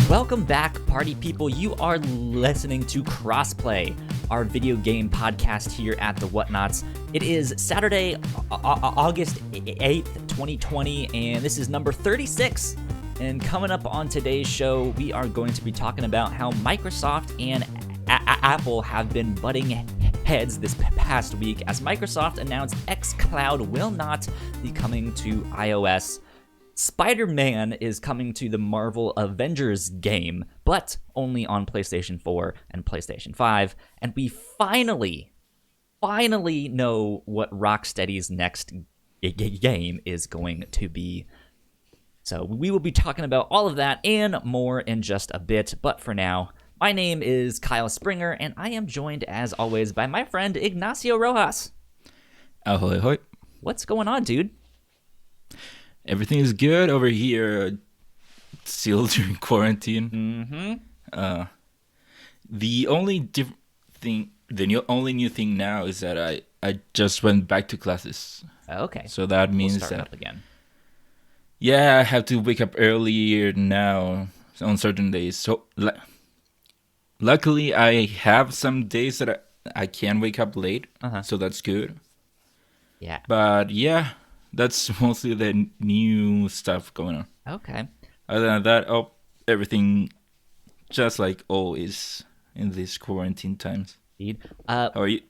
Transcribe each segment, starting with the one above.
Welcome back, party people. You are listening to Crossplay, our video game podcast here at the Whatnots. It is Saturday, August 8th, 2020, and this is number 36. And coming up on today's show, we are going to be talking about how Microsoft and Apple have been butting heads this past week as Microsoft announced xCloud will not be coming to iOS. Spider-Man is coming to the Marvel Avengers game, but only on PlayStation 4 and PlayStation 5. And we finally know what Rocksteady's next game is going to be. So we will be talking about all of that and more in just a bit. But for now, my name is Kyle Springer, and I am joined, as always, by my friend Ignacio Rojas. Ahoy, ahoy. What's going on, dude? Everything is good over here, still during quarantine. Mm-hmm. The only only new thing now is that I just went back to classes. Okay. So that means we'll start that up again. Yeah, I have to wake up earlier now on certain days. So luckily, I have some days that I can wake up late, so that's good. Yeah. But yeah. That's mostly the new stuff going on. Okay. Other than that, everything just like always in these quarantine times. Indeed. How are you?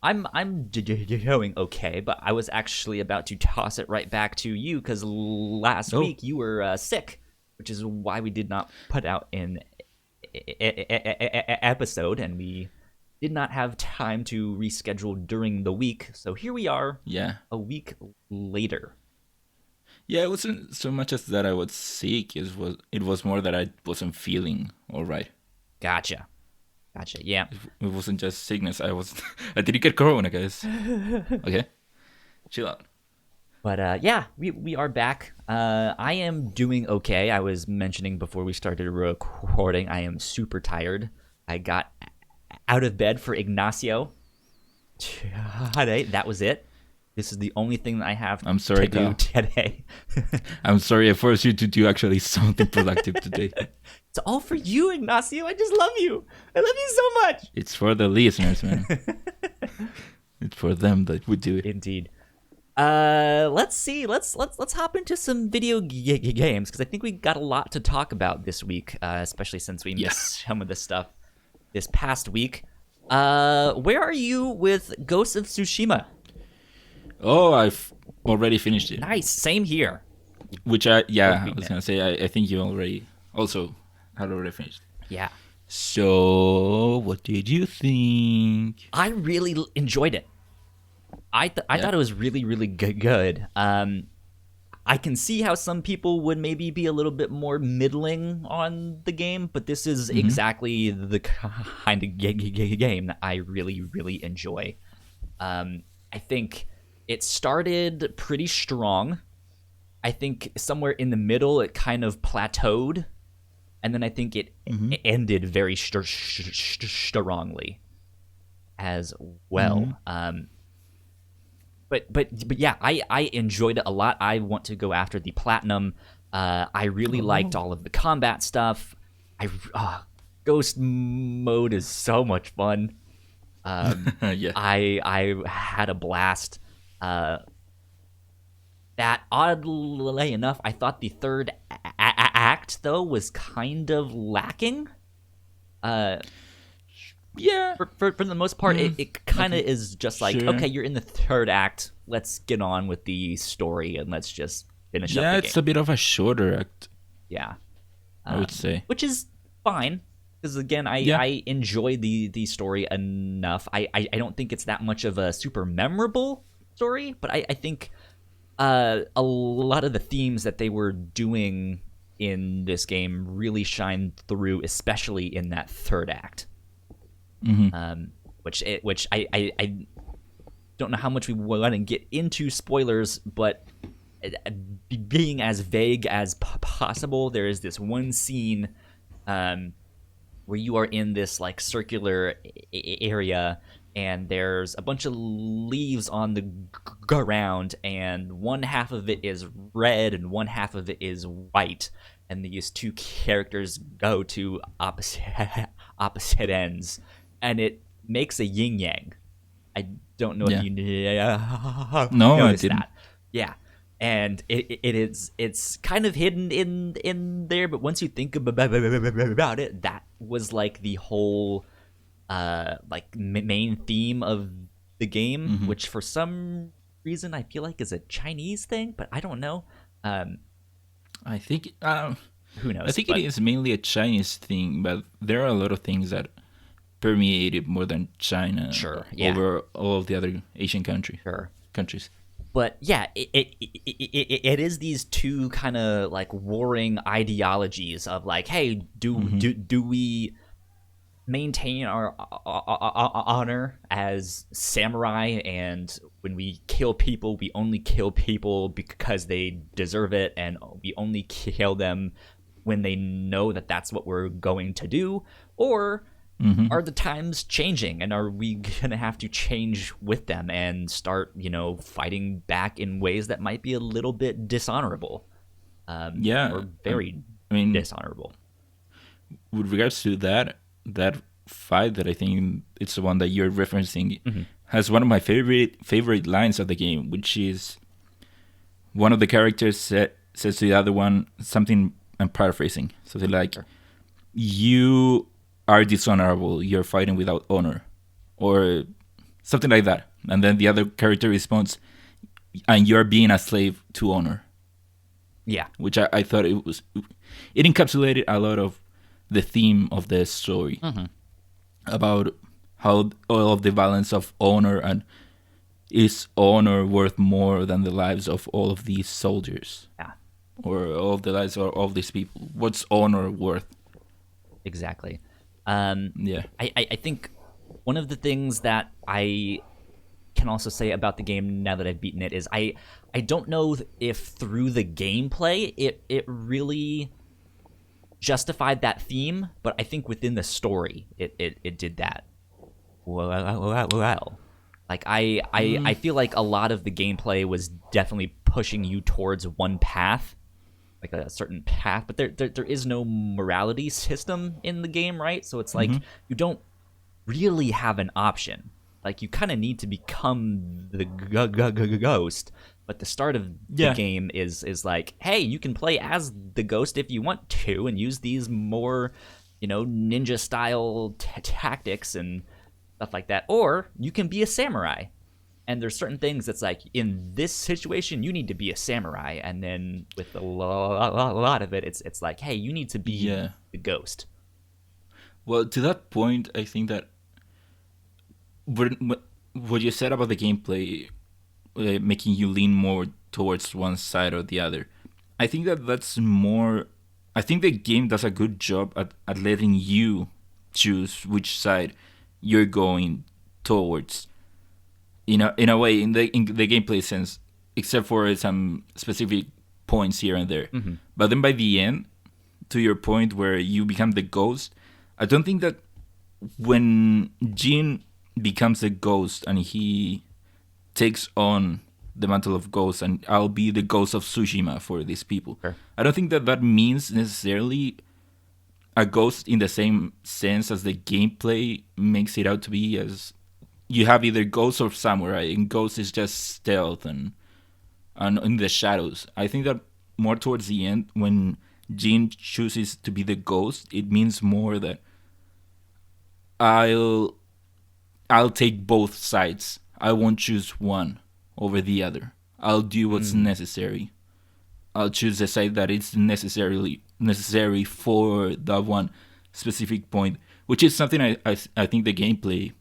I'm doing okay, but I was actually about to toss it right back to you because last week you were sick, which is why we did not put out an episode, and we did not have time to reschedule during the week. So here we are. Yeah. A week later. Yeah, it wasn't so much as that I was sick. It was more that I wasn't feeling all right. Gotcha. Yeah. It wasn't just sickness. I didn't get corona, guys. Okay. Chill out. But yeah, we are back. I am doing okay. I was mentioning before we started recording, I am super tired. I got out of bed for Ignacio today. That was it. This is the only thing that I have to do today. I'm sorry I forced you to do actually something productive today. It's all for you, Ignacio. I just love you. I love you so much. It's for the listeners, man. It's for them that we do it. Indeed. Let's see. Let's hop into some video games because I think we got a lot to talk about this week, especially since we missed some of this stuff this past week. Where are you with Ghost of Tsushima? Oh, I've already finished it. Nice, same here. Which I was gonna say I think you already also had already finished. Yeah. So what did you think? I really enjoyed it. I thought it was really, really good. I can see how some people would maybe be a little bit more middling on the game, but this is exactly the kind of game that I really, really enjoy. I think it started pretty strong. I think somewhere in the middle it kind of plateaued, and then I think it ended very strongly as well. But yeah, I enjoyed it a lot. I want to go after the platinum. I really liked all of the combat stuff. Ghost mode is so much fun. Yeah. I had a blast. That oddly enough, I thought the third act though was kind of lacking. Yeah. For the most part, it kind of is just like, okay, you're in the third act. Let's get on with the story and let's just finish up the game. Yeah, it's a bit of a shorter act. Yeah. I would say. Which is fine. Because, again, I enjoy the story enough. I don't think it's that much of a super memorable story, but I think a lot of the themes that they were doing in this game really shine through, especially in that third act. Which I don't know how much we want to get into spoilers, but being as vague as possible, there is this one scene where you are in this like circular area, and there's a bunch of leaves on the ground, and one half of it is red and one half of it is white, and these two characters go to opposite ends, and it makes a yin yang. I don't know if you No, I noticed didn't. that. Yeah, and it's kind of hidden in there, but once you think about it, that was like the whole like main theme of the game, which for some reason I feel like is a Chinese thing, but I don't know. I think Who knows? I think it is mainly a Chinese thing, but there are a lot of things that permeated more than China Sure, yeah. over all of the other Asian Sure. countries. But yeah, it is these two kind of like warring ideologies of like, hey, do we maintain our honor as samurai, and when we kill people, we only kill people because they deserve it, and we only kill them when they know that that's what we're going to do? Or are the times changing, and are we gonna have to change with them and start, fighting back in ways that might be a little bit dishonorable, or very dishonorable? With regards to that fight, that I think it's the one that you're referencing, has one of my favorite lines of the game, which is one of the characters says to the other one something. I'm paraphrasing, something like, "You are dishonorable. You're fighting without honor," or something like that. And then the other character responds, "And you're being a slave to honor." Yeah, which I thought it encapsulated a lot of the theme of the story, about how all of the balance of honor, and is honor worth more than the lives of all of these soldiers? Yeah. Or all of the lives of all these people. What's honor worth? Exactly. Yeah. I think one of the things that I can also say about the game now that I've beaten it is I don't know if through the gameplay it really justified that theme, but I think within the story it did that well. Like I feel like a lot of the gameplay was definitely pushing you towards one path, like a certain path, but there is no morality system in the game, right? So it's like you don't really have an option. Like you kind of need to become the ghost, but the start of the game is like, hey, you can play as the ghost if you want to, and use these more, ninja style tactics and stuff like that, or you can be a samurai. And there's certain things that's like, in this situation, you need to be a samurai. And then with a lot of it, it's like, hey, you need to be the ghost. Well, to that point, I think that what you said about the gameplay making you lean more towards one side or the other, I think that's more... I think the game does a good job at letting you choose which side you're going towards. In a way, in the gameplay sense, except for some specific points here and there. But then by the end, to your point where you become the ghost, I don't think that when Jin becomes a ghost and he takes on the mantle of ghost, and I'll be the ghost of Tsushima for these people. Sure. I don't think that means necessarily a ghost in the same sense as the gameplay makes it out to be, as you have either ghost or samurai, and ghost is just stealth and in the shadows. I think that more towards the end, when Jin chooses to be the ghost, it means more that I'll take both sides. I won't choose one over the other. I'll do what's necessary. I'll choose the side that is necessary for that one specific point, which is something I think the gameplay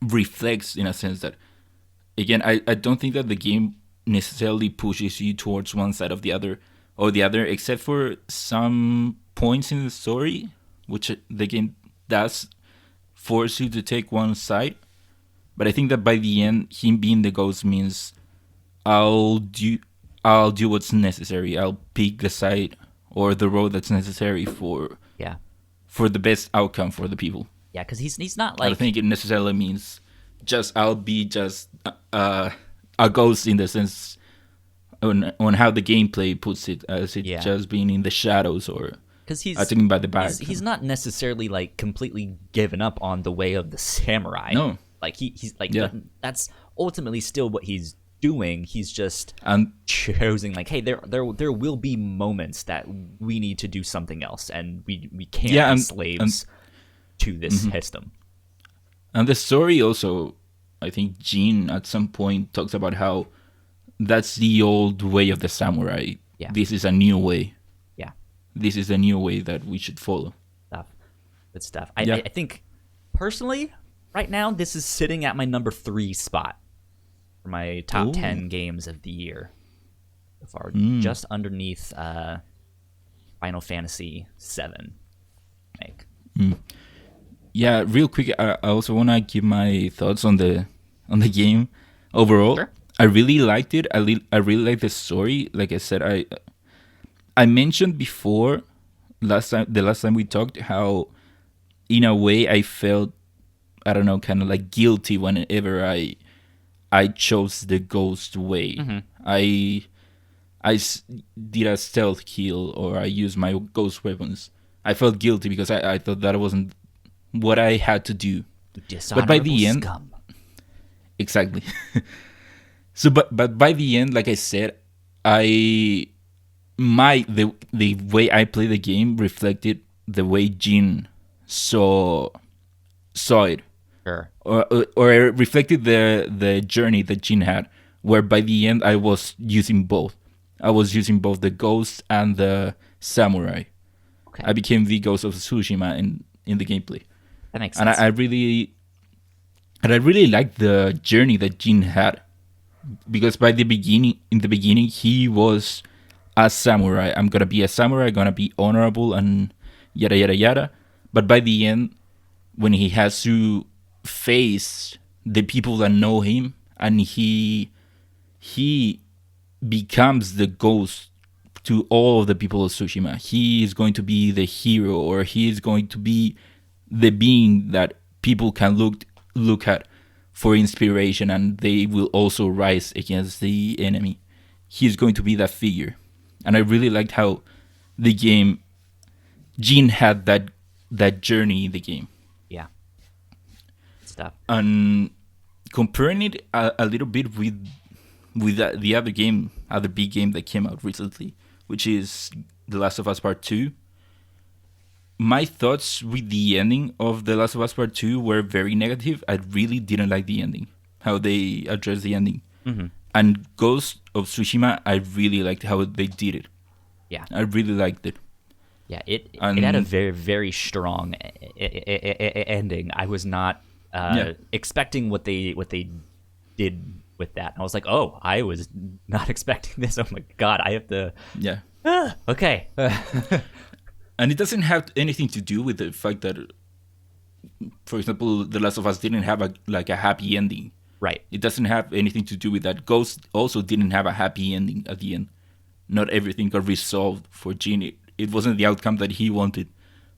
reflects, in a sense that, again, I don't think that the game necessarily pushes you towards one side of the other or the other, except for some points in the story, which the game does force you to take one side. But I think that by the end, him being the ghost means I'll do what's necessary. I'll pick the side or the road that's necessary for the best outcome for the people. Yeah, because he's not like... I don't think it necessarily means I'll be just a ghost in the sense on how the gameplay puts it, as it Yeah. just being in the shadows or Because he's attacking by the back. he's not necessarily like completely given up on the way of the samurai. No. Like he's like Yeah. that's ultimately still what he's doing. He's just And choosing like, hey, there will be moments that we need to do something else, and we can't Yeah, be and- slaves to this system. And the story also, I think Jin at some point talks about how that's the old way of the samurai. Yeah. This is a new way. Yeah, This is a new way that we should follow. stuff, good stuff. Yeah. I think personally, right now, this is sitting at my number 3 spot for my top Ooh. 10 games of the year so far, just underneath Final Fantasy VII. Like, Yeah, real quick, I also want to give my thoughts on the game overall. Sure. I really liked it. I really like the story. Like I said, I mentioned before the last time we talked how in a way I felt, I don't know, kind of like guilty whenever I chose the ghost way. Did a stealth kill or I used my ghost weapons. I felt guilty because I thought that wasn't what I had to do. dishonorable by the end- scum. Exactly. So, but by the end, like I said, the way I play the game reflected the way Jin saw it, Sure. or it reflected the journey that Jin had. Where by the end, I was using both. I was using both the ghost and the samurai. Okay. I became the Ghost of Tsushima in the gameplay. That makes And sense. I really liked the journey that Jin had, because in the beginning, he was a samurai. I'm gonna be a samurai, gonna be honorable, and yada yada yada. But by the end, when he has to face the people that know him, and he becomes the ghost to all of the people of Tsushima. He is going to be the hero, or he is going to be the being that people can look at for inspiration, and they will also rise against the enemy. He's going to be that figure. And I really liked how the game, Jin had that journey in the game. Yeah. Stuff. And comparing it a little bit with the other big game that came out recently, which is The Last of Us Part 2. My thoughts with the ending of The Last of Us Part 2 were very negative. I really didn't like the ending, how they addressed the ending. Mm-hmm. And Ghost of Tsushima, I really liked how they did it. Yeah. I really liked it. Yeah, it And- had a very, very strong ending. I was not expecting what they did with that. I was like, oh, I was not expecting this. Oh my god, I have to. Yeah. Okay. And it doesn't have anything to do with the fact that, for example, The Last of Us didn't have a happy ending. Right. It doesn't have anything to do with that. Ghost also didn't have a happy ending at the end. Not everything got resolved for Jin. It wasn't the outcome that he wanted.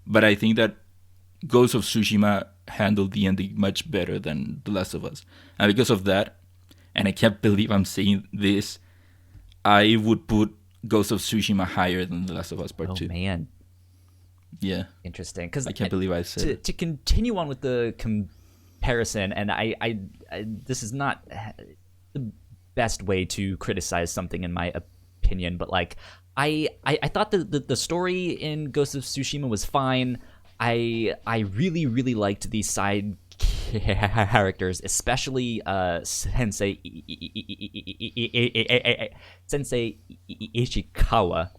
But I think that Ghost of Tsushima handled the ending much better than The Last of Us. And because of that, and I can't believe I'm saying this, I would put Ghost of Tsushima higher than The Last of Us Part Oh 2. man, Yeah. interesting. Because I can't believe I said it. to continue on with the comparison, and I this is not the best way to criticize something in my opinion, but like I thought the story in Ghost of Tsushima was fine. I really liked these side characters, especially Sensei Ishikawa.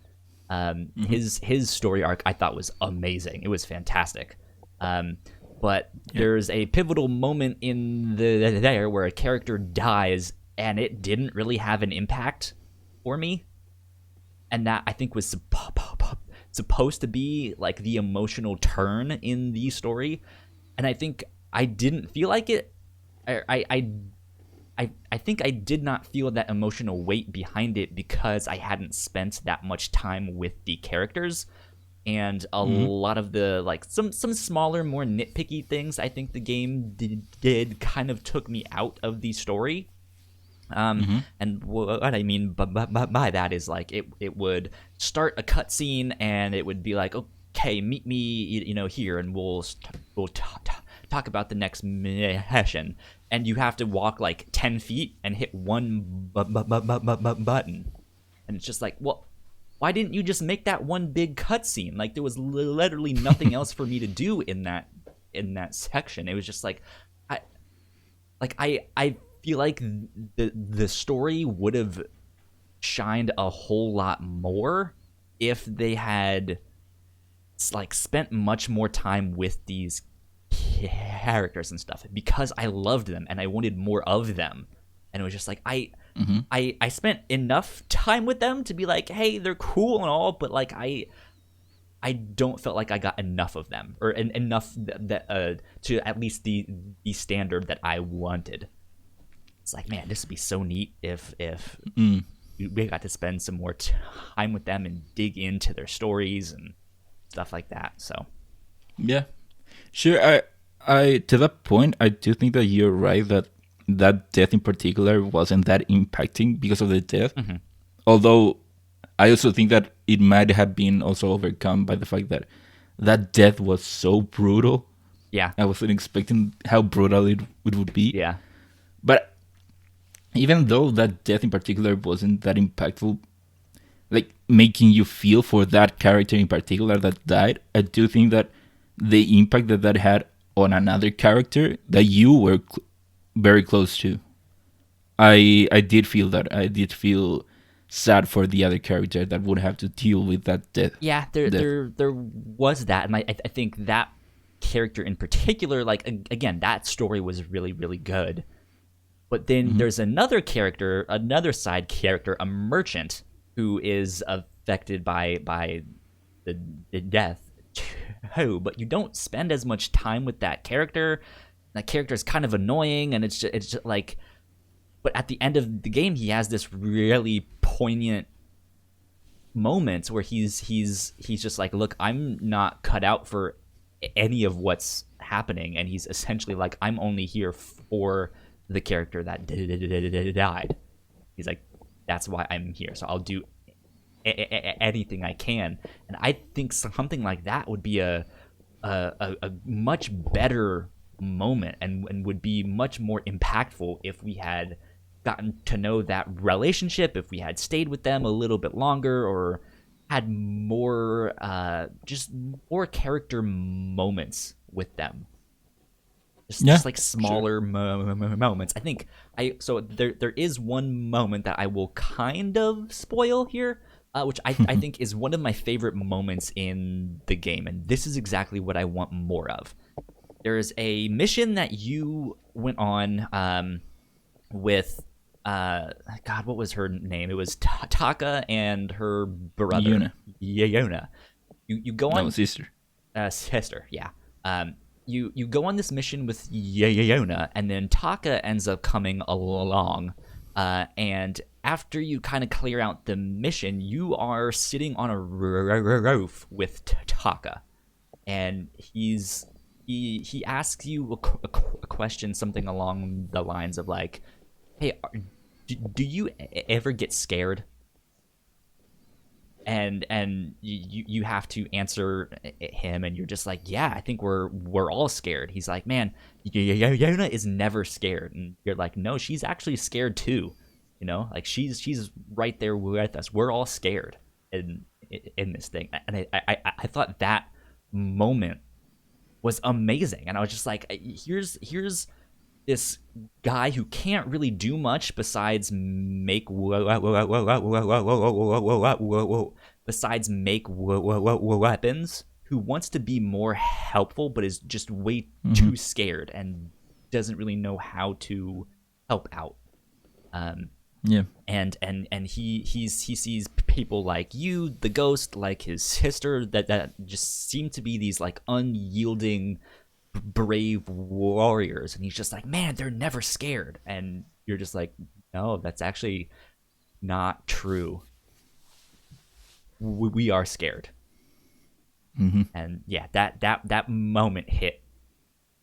His story arc I thought was amazing. It was fantastic. But there's a pivotal moment in there where a character dies and it didn't really have an impact for me. And that I think was supposed to be like the emotional turn in the story. And I think I didn't feel like it. I think I did not feel that emotional weight behind it because I hadn't spent that much time with the characters, and a lot of the like some smaller, more nitpicky things I think the game did kind of took me out of the story. And what I mean by that is like it would start a cutscene and it would be like, okay, meet me, here, and we'll talk about the next mission. And you have to walk like 10 feet and hit one button, and it's just like, well, why didn't you just make that one big cutscene? Like there was literally nothing else for me to do in that section. It was just like, I feel like the story would have shined a whole lot more if they had like spent much more time with these characters and stuff, because I loved them and I wanted more of them. And it was just like I spent enough time with them to be like, hey, they're cool and all, but like I don't feel like I got enough of them, or enough that to at least the standard that I wanted. It's like, man, this would be so neat if we got to spend some more time with them and dig into their stories and stuff like that. So yeah, sure. I to that point, I do think that you're right that death in particular wasn't that impacting because of the death. Although I also think that it might have been also overcome by the fact that death was so brutal. Yeah, I wasn't expecting how brutal it would be. Yeah, but even though that death in particular wasn't that impactful, like making you feel for that character in particular that died, I do think that the impact that had on another character that you were very close to, I did feel that. I did feel sad for the other character that would have to deal with that death. Yeah, there was that, and I think that character in particular, like again, that story was really, really good. But then there's another character, another side character, a merchant, who is affected by the death too. But you don't spend as much time with that character. That character is kind of annoying, and it's just like. But at the end of the game, he has this really poignant moments where he's just like, look, I'm not cut out for any of what's happening, and he's essentially like, I'm only here for the character that died. He's like, that's why I'm here, so I'll do anything I can. And I think something like that would be a much better moment, and would be much more impactful if we had gotten to know that relationship, if we had stayed with them a little bit longer, or had more just more character moments with them. Just like smaller moments. I think so there is one moment that I will kind of spoil here, which I think is one of my favorite moments in the game, and this is exactly what I want more of. There's a mission that you went on with God, what was her name? It was Taka and her brother Yona. You go on sister. Sister, yeah. You go on this mission with Yona, and then Taka ends up coming along. And after you kind of clear out the mission, you are sitting on a roof with Taka, and he asks you a question, something along the lines of like, "Hey, do you ever get scared?" And you have to answer him, and you're just like, yeah, I think we're all scared. He's like, man, Yona is never scared, and you're like, no, she's actually scared too. You know, like she's right there with us. We're all scared in this thing, and I thought that moment was amazing, and I was just like, here's this guy who can't really do much besides make weapons, who wants to be more helpful but is just way too scared and doesn't really know how to help out. And he sees people like you, the ghost, like his sister, that just seem to be these like unyielding, brave warriors, and he's just like, man, they're never scared. And you're just like, no, that's actually not true. We are scared. And yeah, that moment hit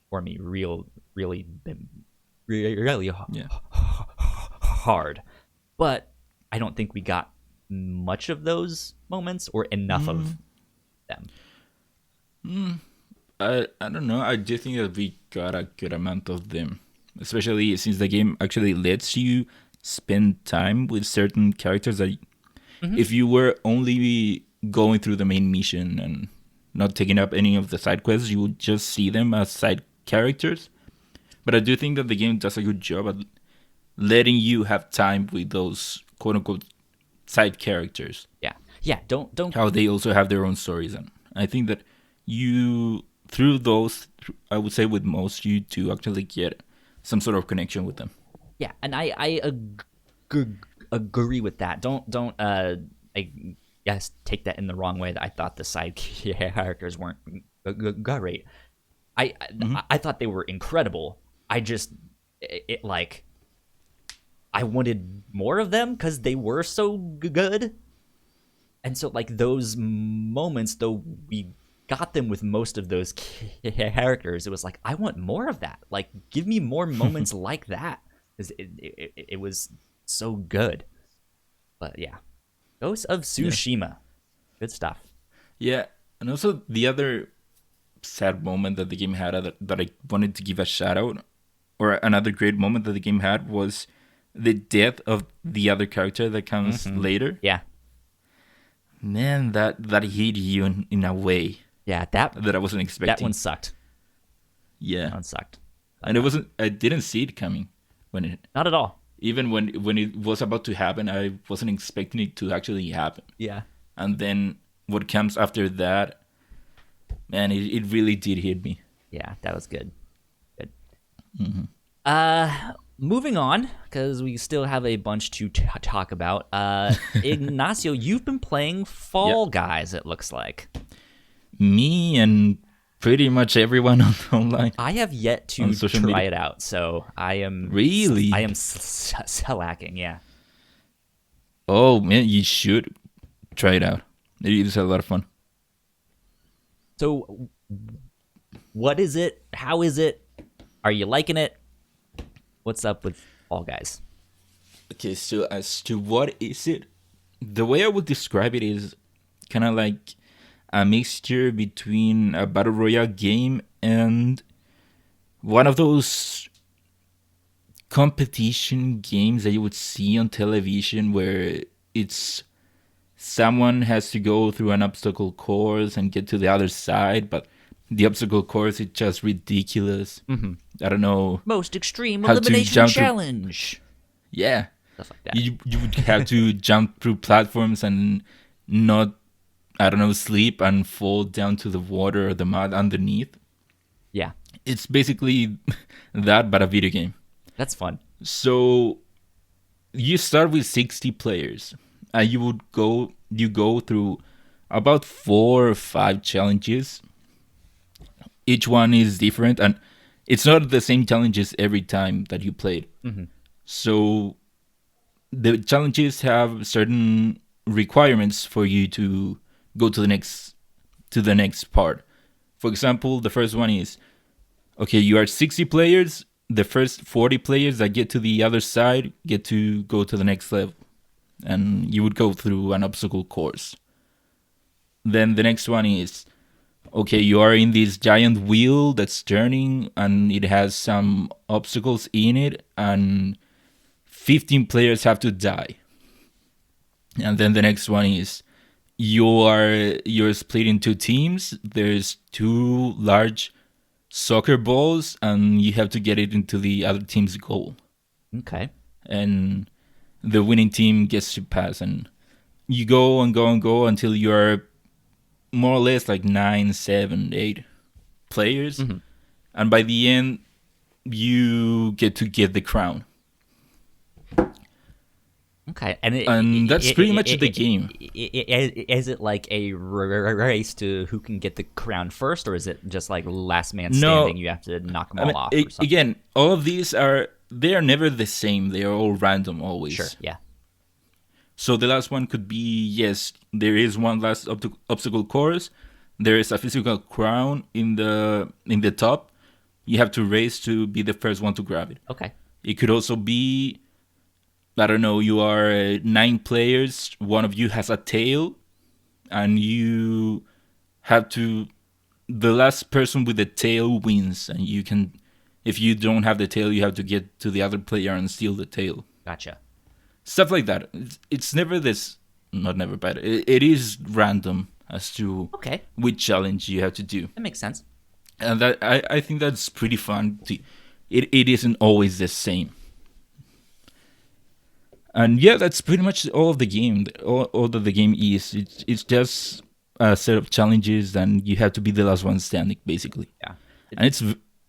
for me really hard. But I don't think we got much of those moments or enough of them. I don't know. I do think that we got a good amount of them, especially since the game actually lets you spend time with certain characters that if you were only going through the main mission and not taking up any of the side quests, you would just see them as side characters. But I do think that the game does a good job at letting you have time with those quote unquote side characters. Yeah. Don't. How they also have their own stories, and I think that you through those, I would say with most, you do actually get some sort of connection with them. Yeah, and I agree with that. Don't I guess take that in the wrong way that I thought the side characters weren't great. I thought they were incredible. I just like I wanted more of them because they were so good. And so like those moments, though we got them with most of those characters, it was like, I want more of that. Like, give me more moments like that. It was so good. But yeah, Ghost of Tsushima, good stuff. Yeah, and also the other sad moment that the game had that I wanted to give a shout out, or another great moment that the game had, was the death of the other character that comes later. Yeah. Man, that hit you in a way. Yeah, that I wasn't expecting. That one sucked. Yeah. That one sucked. And I didn't see it coming when it. Not at all. Even when it was about to happen, I wasn't expecting it to actually happen. Yeah. And then what comes after that, man, it really did hit me. Yeah, that was good. Good. Mm-hmm. Moving on, because we still have a bunch to talk about. Ignacio, you've been playing Fall Guys, it looks like. Me and pretty much everyone online. I have yet to try it out, so I am... Really? I am slacking, yeah. Oh, man, you should try it out. It is a lot of fun. So, what is it? How is it? Are you liking it? What's up with Fall Guys? Okay, so as to what is it, the way I would describe it is kind of like a mixture between a battle royale game and one of those competition games that you would see on television where it's someone has to go through an obstacle course and get to the other side, but the obstacle course is just ridiculous. I don't know. Most extreme elimination challenge. Yeah. Stuff like that. You would have to jump through platforms and not, I don't know, sleep and fall down to the water or the mud underneath. Yeah. It's basically that, but a video game. That's fun. So you start with 60 players. And you go through about 4 or 5 challenges. Each one is different, and it's not the same challenges every time that you played. So the challenges have certain requirements for you to go to the next part. For example, the first one is, okay, you are 60 players. The first 40 players that get to the other side get to go to the next level. And you would go through an obstacle course. Then the next one is, okay, you are in this giant wheel that's turning and it has some obstacles in it, and 15 players have to die. And then the next one is, you're split into teams. There's 2 large soccer balls and you have to get it into the other team's goal. Okay. And the winning team gets to pass, and you go and go and go until you're more or less like 9, 7, 8 players. And by the end, you get to get the crown. Okay. And that's pretty much the game. Is it like a race to who can get the crown first, or is it just like last man standing? You have to knock them all off or something? Again, all of these are never the same. They are all random always. Sure, yeah. So the last one could be, yes, there is one last obstacle course. There is a physical crown in the top. You have to race to be the first one to grab it. Okay. It could also be I don't know, you are 9 players, one of you has a tail, and you have to, the last person with the tail wins, and you can, if you don't have the tail, you have to get to the other player and steal the tail. Gotcha. Stuff like that. It's never this, not never, but it is random as to Okay. which challenge you have to do. That makes sense. And that I think that's pretty fun. It isn't always the same. And yeah, that's pretty much all of the game. All that the game is. It's just a set of challenges, and you have to be the last one standing, basically. Yeah. And it's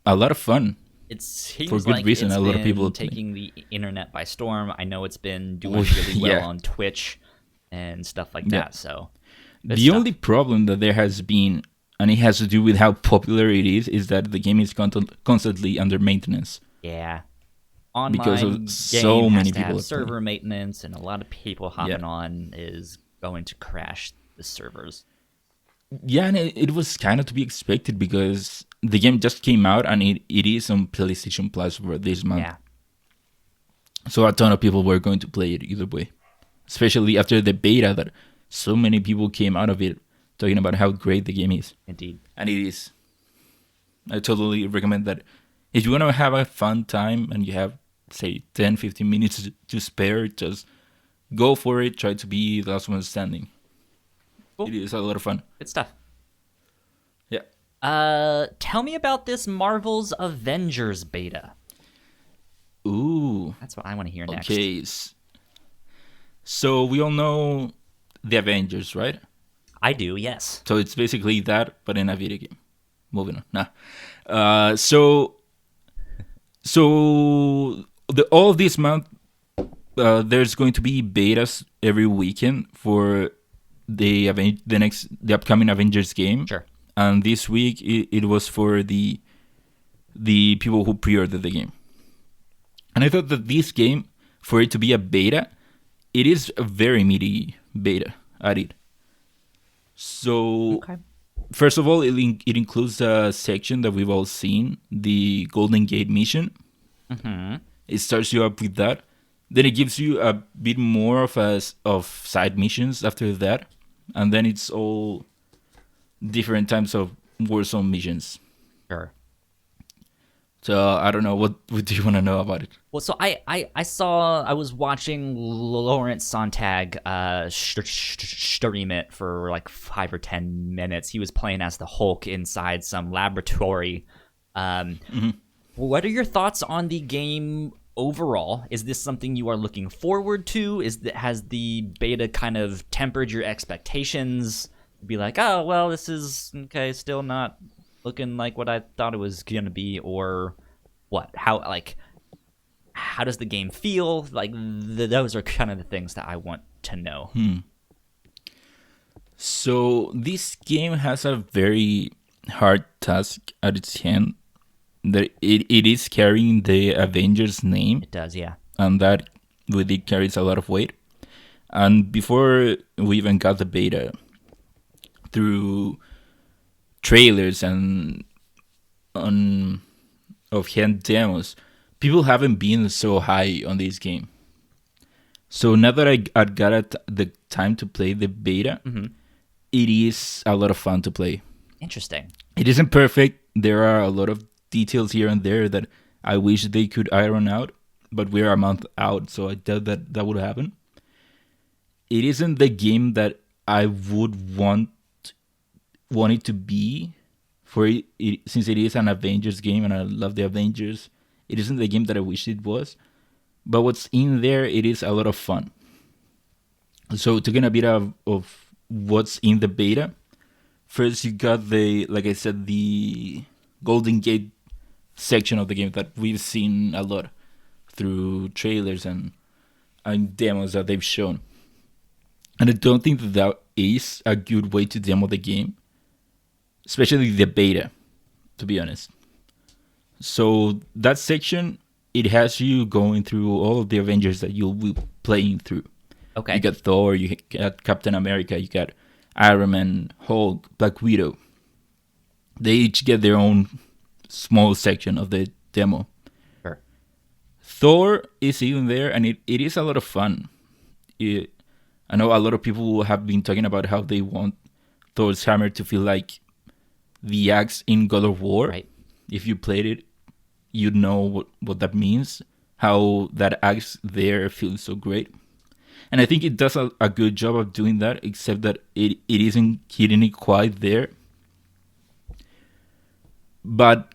a lot of fun. It seems For good like reason, it's a lot of been people taking the internet by storm. I know it's been doing really well Yeah. on Twitch and stuff like Yeah. that. So good The stuff. only problem that there has been, and it has to do with how popular it is that the game is constantly under maintenance. Yeah. Online Because of game so has many to people have that play. server maintenance, and a lot of people hopping on is going to crash the servers. Yeah, and it was kind of to be expected because the game just came out and it is on PlayStation Plus for this month. Yeah. So a ton of people were going to play it either way. Especially after the beta that so many people came out of it talking about how great the game is. Indeed. And it is. I totally recommend that. If you want to have a fun time and you have, say, 10, 15 minutes to spare, just go for it. Try to be the last one standing. Cool. It is a lot of fun. Good stuff. Yeah. Tell me about this Marvel's Avengers beta. Ooh. That's what I want to hear next. Okay. So we all know the Avengers, right? I do, yes. So it's basically that, but in a video game. Moving on. Nah. So all of this month, there's going to be betas every weekend for the upcoming Avengers game. Sure. And this week it was for the people who pre-ordered the game. And I thought that this game, for it to be a beta, it is a very meaty beta at it. So, Okay. first of all, it includes a section that we've all seen, the Golden Gate mission. Mm-hmm. It starts you up with that. Then it gives you a bit more of side missions after that. And then it's all different types of Warzone missions. Sure. So I don't know, what do you want to know about it? Well, so I was watching Lawrence Sontag stream it for like 5 or 10 minutes. He was playing as the Hulk inside some laboratory. What are your thoughts on the game overall? Is this something you are looking forward to? Has the beta kind of tempered your expectations? Be like, oh well, this is okay, still not looking like what I thought it was gonna be, or what? How does the game feel? Like those are kind of the things that I want to know. So this game has a very hard task at its hand. That it is carrying the Avengers name, It does, yeah. and that with it carries a lot of weight. And before we even got the beta, through trailers and of hand demos, people haven't been so high on this game. So now that I got the time to play the beta, it is a lot of fun to play. Interesting. It isn't perfect. There are a lot of details here and there that I wish they could iron out, but we're a month out, so I doubt that would happen. It isn't the game that I would want it to be, for it since it is an Avengers game and I love the Avengers. It isn't the game that I wish it was, but what's in there, it is a lot of fun. So talking a bit of what's in the beta, first you got like I said, the Golden Gate section of the game that we've seen a lot through trailers and demos that they've shown. And I don't think that is a good way to demo the game, especially the beta, to be honest. So that section, it has you going through all of the Avengers that you'll be playing through. Okay. You got Thor, you got Captain America, you got Iron Man, Hulk, Black Widow. They each get their own small section of the demo. Sure. Thor is even there, and it is a lot of fun. I know a lot of people have been talking about how they want Thor's hammer to feel like the axe in God of War. Right. If you played it, you know what that means. How that axe there feels so great. And I think it does a good job of doing that, except that it isn't hitting it quite there. But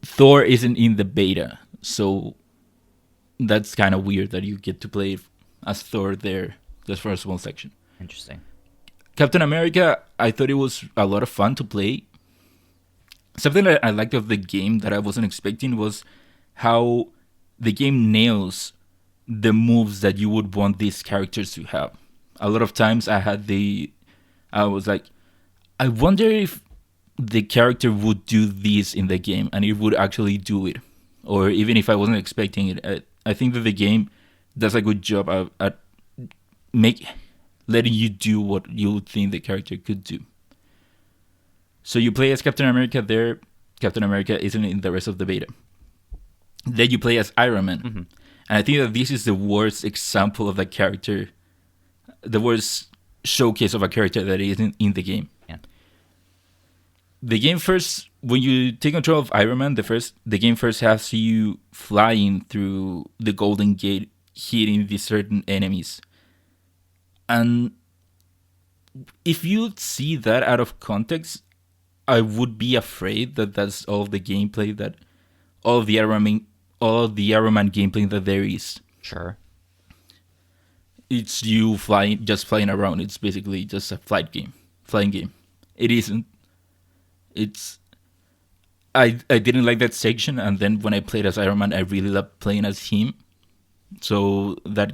Thor isn't in the beta, so that's kind of weird that you get to play as Thor there just for a small section. Interesting. Captain America, I thought it was a lot of fun to play. Something that I liked of the game that I wasn't expecting was how the game nails the moves that you would want these characters to have. A lot of times I was like, I wonder if the character would do this in the game and it would actually do it. Or even if I wasn't expecting it, I think that the game does a good job at letting you do what you think the character could do. So you play as Captain America there. Captain America isn't in the rest of the beta. Then you play as Iron Man. Mm-hmm. And I think that this is the worst example of that character, the worst showcase of a character that isn't in the game. Yeah. The game first, when you take control of Iron Man, the game first has you flying through the Golden Gate, hitting these certain enemies. And if you see that out of context, I would be afraid that that's all of the gameplay, that all of the Iron Man gameplay that there is. Sure. It's you just flying around. It's basically just a flying game. It isn't. I didn't like that section, and then when I played as Iron Man, I really loved playing as him. So that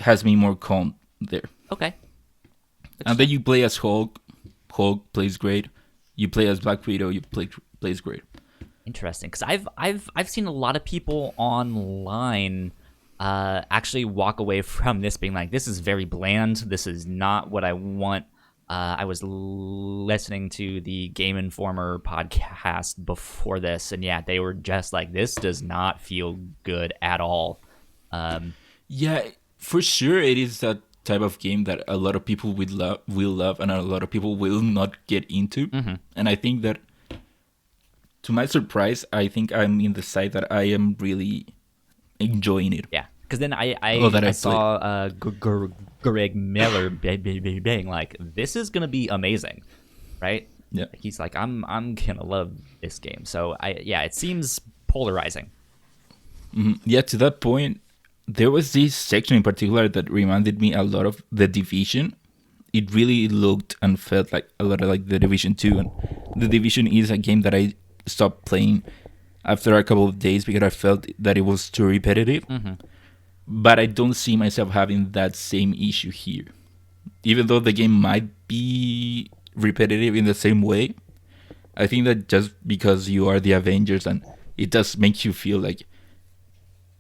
has me more calm there. Okay. And then you play as Hulk. Hulk plays great. You play as Black Widow. Plays great. Interesting, because I've seen a lot of people online actually walk away from this being like, this is very bland. This is not what I want. I was listening to the Game Informer podcast before this, and yeah, they were just like, this does not feel good at all. Yeah, for sure, it is that type of game that a lot of people will love, and a lot of people will not get into. Mm-hmm. And I think that, to my surprise, I think I'm in the side that I am really enjoying it. Yeah, because then I saw Greg Miller being like, this is gonna be amazing, right? Yeah, he's like, I'm gonna love this game. So it seems polarizing. Mm-hmm. Yeah, to that point, there was this section in particular that reminded me a lot of The Division. It really looked and felt like a lot of like The Division 2, and The Division is a game that I stopped playing after a couple of days because I felt that it was too repetitive. Mm-hmm. But I don't see myself having that same issue here. Even though the game might be repetitive in the same way, I think that just because you are the Avengers and it does make you feel like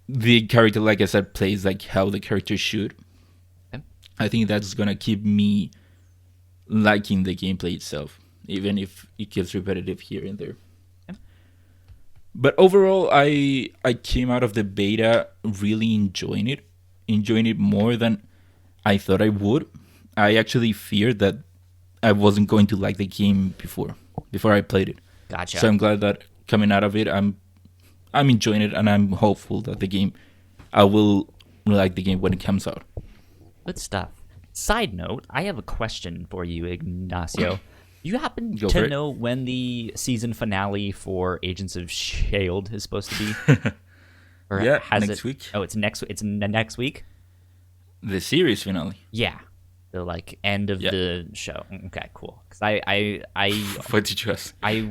the character, like I said, plays like how the character should. Okay. I think that's gonna keep me liking the gameplay itself, even if it gets repetitive here and there. Okay. But overall, I came out of the beta really enjoying it more than I thought I would. I actually feared that I wasn't going to like the game before I played it. Gotcha. So I'm glad that coming out of it, I'm enjoying it, and I'm hopeful that I will like the game when it comes out. Good stuff. Side note, I have a question for you, Ignacio. You happen Go to for it. know when the season finale for Agents of S.H.I.E.L.D. is supposed to be? Or Yeah, has next week. Oh, it's next week? The series finale. Yeah. The like end of the show. Okay, cool. Because I What did you ask? I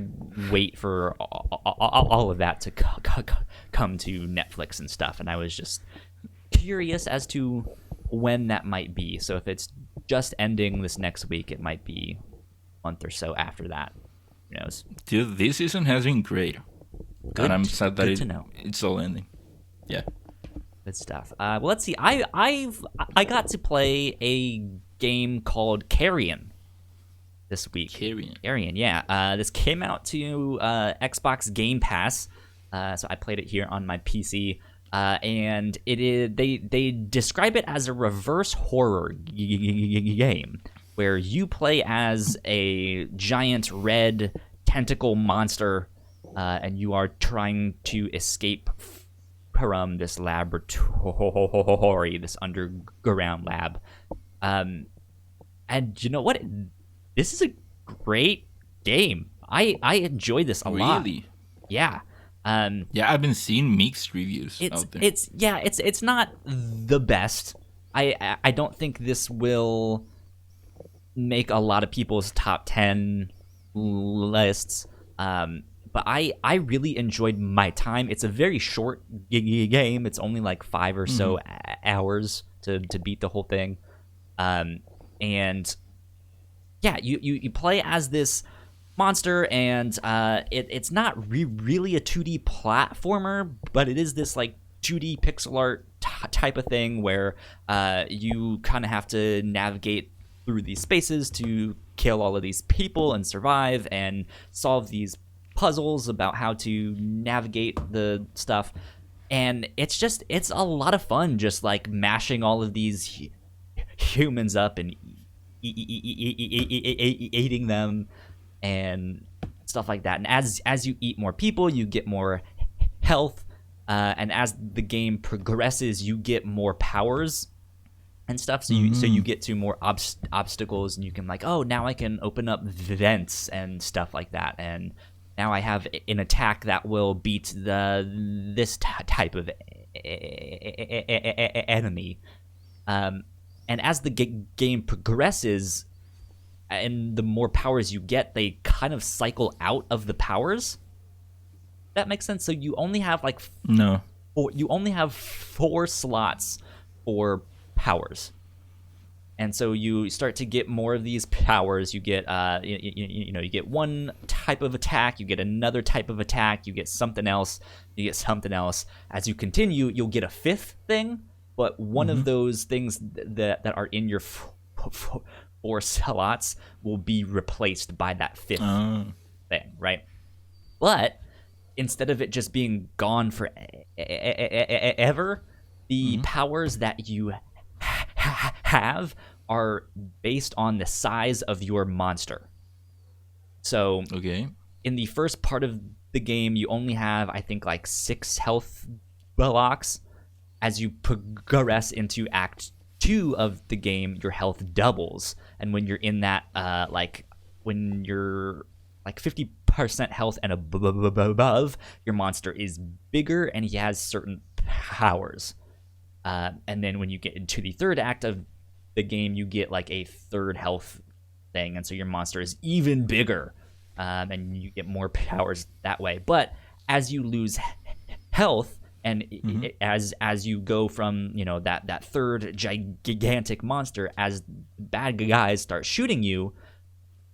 wait for all of that to come to Netflix and stuff, and I was just curious as to when that might be. So if it's just ending this next week, it might be a month or so after that. Who knows? Dude, this season has been great. Good, And I'm sad that to know. it's all ending. Yeah. Good stuff. Well, let's see. I got to play a game called Carrion this week. Carrion. Carrion, yeah. This came out to Xbox Game Pass So I played it here on my PC. And it is they describe it as a reverse horror game where you play as a giant red tentacle monster, and you are trying to escape from this laboratory, this underground lab. And you know what? This is a great game. I enjoyed this a lot. Really? Yeah. Yeah, I've been seeing mixed reviews out there. It's not the best. I don't think this will make a lot of people's top 10 lists. But I really enjoyed my time. It's a very short game. It's only like 5 or so hours to beat the whole thing. And yeah, you play as this monster, and it's not really a 2D platformer, but it is this like 2D pixel art type of thing where you kind of have to navigate through these spaces to kill all of these people and survive and solve these puzzles about how to navigate the stuff. And it's a lot of fun just like mashing all of these humans up and eating them and stuff like that. And as you eat more people, you get more health, and as the game progresses, you get more powers and stuff. So you get to more obstacles, and you can like, oh, now I can open up vents and stuff like that, and now I have an attack that will beat this type of enemy. And as the game progresses, and the more powers you get, they kind of cycle out of the powers. That makes sense. So you only have you only have 4 slots for powers, and so you start to get more of these powers. You get you get one type of attack, you get another type of attack, you get something else, you get something else. As you continue, you'll get a 5th thing, but one of those things that are in your 4 slots will be replaced by that 5th thing, right? But instead of it just being gone for ever, the powers that you have are based on the size of your monster. So in the first part of the game, you only have, I think, like 6 health blocks. As you progress into Act 2 of the game, your health doubles. And when you're in that, when you're like 50% health and above, your monster is bigger and he has certain powers. And then when you get into the 3rd act of the game, you get like a 3rd health thing, and so your monster is even bigger, and you get more powers that way. But as you lose health, and as you go from that 3rd gigantic monster, as bad guys start shooting you,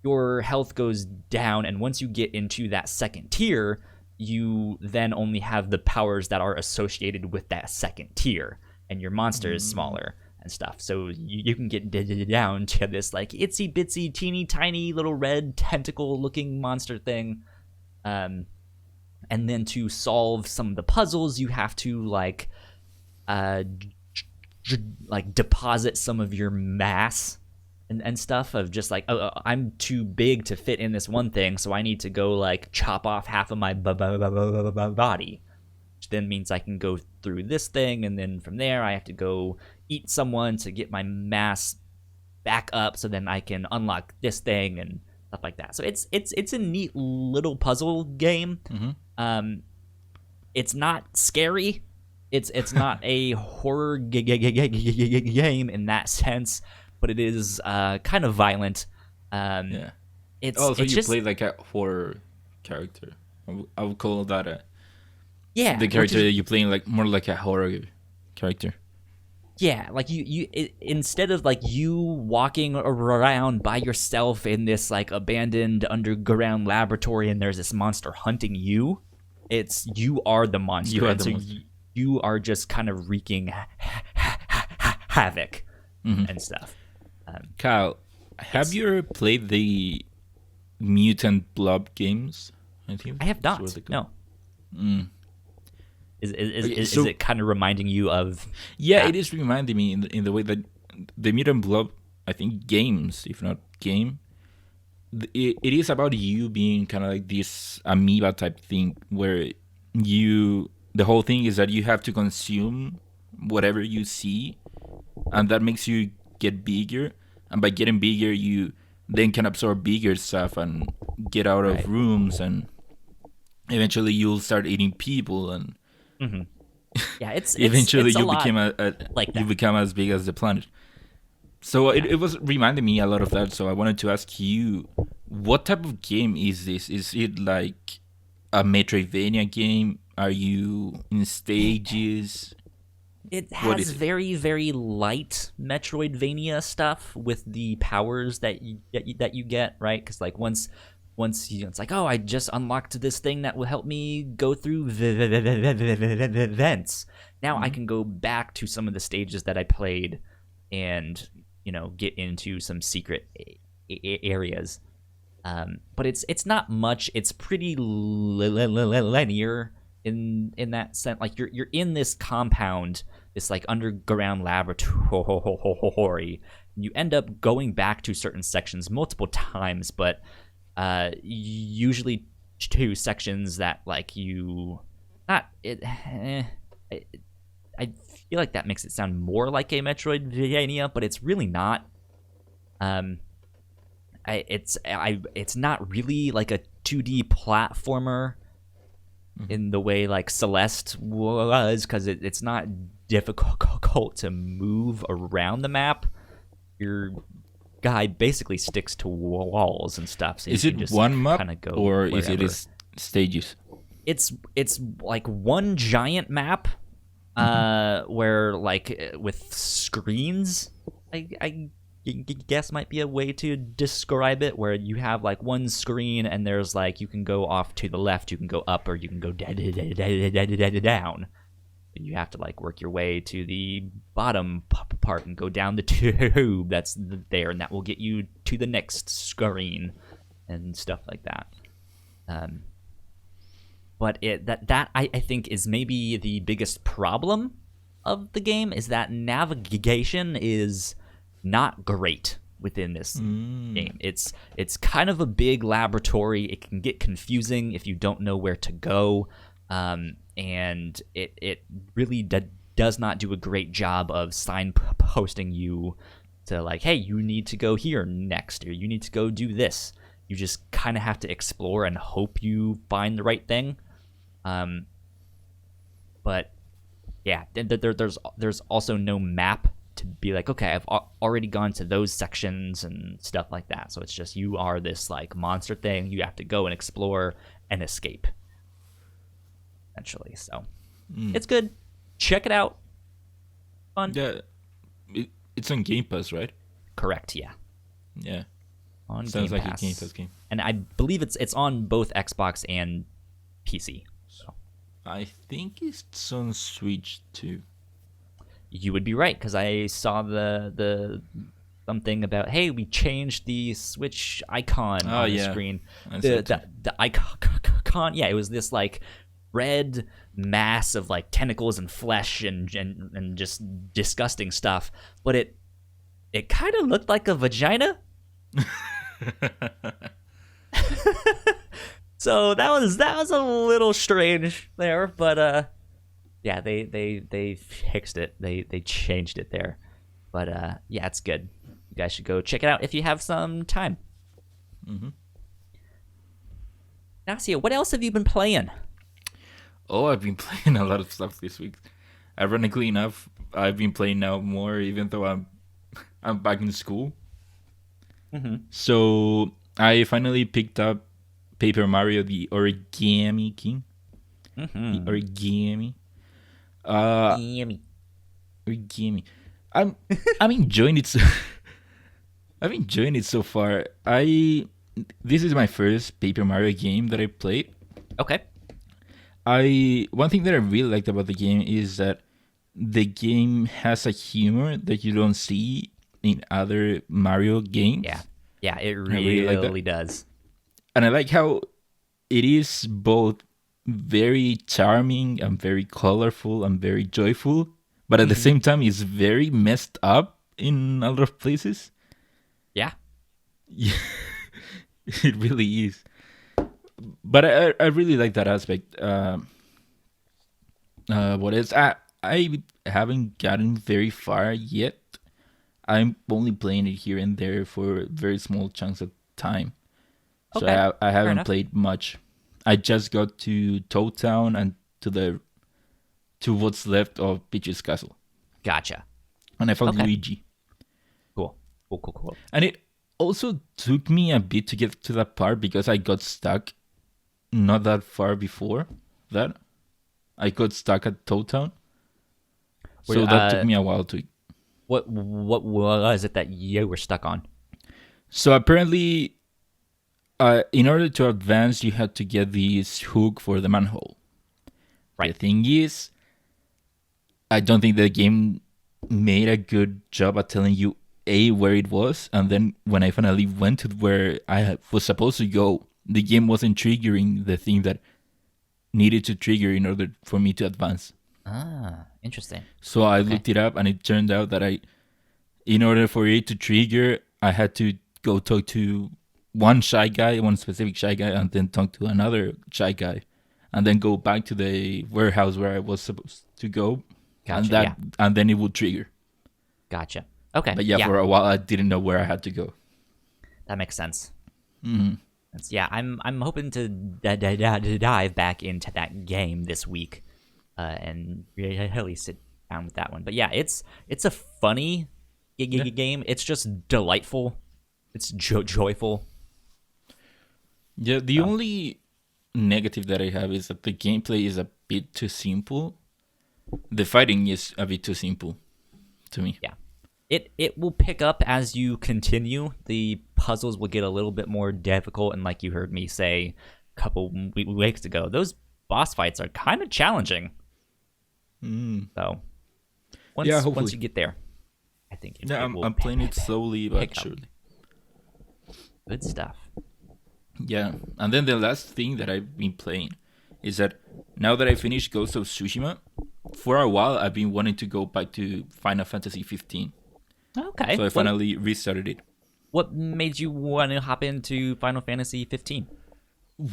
your health goes down, and once you get into that 2nd tier, you then only have the powers that are associated with that 2nd tier, and your monster is smaller and stuff. So you can get down to this like itsy bitsy teeny tiny little red tentacle looking monster thing. And then to solve some of the puzzles, you have to like deposit some of your mass and stuff of just like, I'm too big to fit in this one thing, so I need to go like chop off half of my body, which then means I can go through this thing, and then from there I have to go eat someone to get my mass back up, so then I can unlock this thing and stuff like that. So it's a neat little puzzle game. It's not scary. It's not a horror game in that sense, but it is kind of violent. So you play like a horror character. I would call that the character that you're playing like more like a horror character. Yeah, like you instead of like you walking around by yourself in this like abandoned underground laboratory and there's this monster hunting you, it's you are the monster. You are just kind of wreaking havoc and stuff. Kyle, have you ever played the Mutant Blob games? I have not. No. Is So it kind of reminding you of? yeah, that? it is reminding me in the way that the Mutant Blood, I think games, if not game, it is about you being kind of like this amoeba type thing where the whole thing is that you have to consume whatever you see, and that makes you get bigger, and by getting bigger you then can absorb bigger stuff and get out Right. of rooms, and eventually you'll start eating people, and Yeah, eventually it's a you lot become like you that. become as big as the planet. So it was reminding me a lot of that. So I wanted to ask you, what type of game is this? Is it like a Metroidvania game? Are you in stages? It What has is it? very, very light Metroidvania stuff with the powers that you get, right? Because like once it's like, oh, I just unlocked this thing that will help me go through vents. Now I can go back to some of the stages that I played, and get into some secret areas. But it's not much. It's pretty linear in that sense. Like you're in this compound, this like underground laboratory. You end up going back to certain sections multiple times, but usually two sections that like you not it. I feel like that makes it sound more like a Metroidvania, but it's really not. It's not really like a 2D platformer in the way like Celeste was, because it's not difficult to move around the map. Your guy basically sticks to walls and stuff, so Is you it can just one map kind of go or wherever. is it stages? It's like one giant map, where like with screens. I guess might be a way to describe it, where you have like one screen and there's like you can go off to the left, you can go up, or you can go down. You have to like work your way to the bottom part and go down the tube that's there, and that will get you to the next screen and stuff like that. But that I think is maybe the biggest problem of the game, is that navigation is not great within this game. It's kind of a big laboratory. It can get confusing if you don't know where to go, and it really does not do a great job of signposting you to like, hey, you need to go here next, or you need to go do this. You just kind of have to explore and hope you find the right thing. But yeah, there's also no map to be like, okay, I've already gone to those sections and stuff like that. So it's just you are this like monster thing. You have to go and explore and escape, essentially. So it's good. Check it out. Fun. Yeah, it's on Game Pass, right? Correct. Yeah. Yeah, On sounds Game like Pass. a Game Pass game. And I believe it's on both Xbox and PC. So I think it's on Switch too. you would be right, because I saw the something about, hey, we changed the Switch icon on the screen. I saw it too. The icon, yeah, it was this like red mass of like tentacles and flesh and just disgusting stuff, but it kind of looked like a vagina. So that was a little strange there, but yeah, they fixed it. They changed it there. But yeah, it's good. You guys should go check it out if you have some time. Nasia, what else have you been playing? Oh, I've been playing a lot of stuff this week. Ironically enough, I've been playing now more, even though I'm back in school. So I finally picked up Paper Mario: The Origami King. The Origami. Yummy. Origami. I'm enjoying it. I'm enjoying it so far. This is my first Paper Mario game that I played. Okay. One thing that I really liked about the game is that the game has a humor that you don't see in other Mario games. Yeah, it really like that. really does. And I like how it is both very charming and very colorful and very joyful, but at the same time, it's very messed up in a lot of places. Yeah. Yeah, it really is. But I really like that aspect. What is I haven't gotten very far yet. I'm only playing it here and there for very small chunks of time. So Okay. I Fair haven't enough. played much. I just got to Toad Town and to what's left of Peach's Castle. Gotcha. And I found Okay. Luigi. Cool. Cool. And it also took me a bit to get to that part because I got stuck not that far before that. I got stuck at Toad Town. So that took me a while to... What was it that you were stuck on? So apparently, in order to advance, you had to get this hook for the manhole. Right. The thing is, I don't think the game made a good job at telling you where it was, and then when I finally went to where I was supposed to go, the game wasn't triggering the thing that needed to trigger in order for me to advance. Ah, interesting. So I looked it up, and it turned out that in order for it to trigger, I had to go talk to one specific shy guy, and then talk to another shy guy, and then go back to the warehouse where I was supposed to go, Gotcha. and then it would trigger. Gotcha. Okay. But for a while I didn't know where I had to go. That makes sense. Mm-hmm. I'm hoping to dive back into that game this week, and really sit down with that one. But yeah, it's a funny game. It's just delightful. It's joyful. Yeah, the only negative that I have is that the gameplay is a bit too simple. The fighting is a bit too simple to me. Yeah. It will pick up as you continue. The puzzles will get a little bit more difficult, and like you heard me say a couple weeks ago, those boss fights are kind of challenging. So once you get there, I think I'm playing it slowly but surely. Good stuff. Yeah, and then the last thing that I've been playing is that now that I finished Ghost of Tsushima, for a while I've been wanting to go back to Final Fantasy 15. Okay. So I finally restarted it. What made you want to hop into Final Fantasy 15?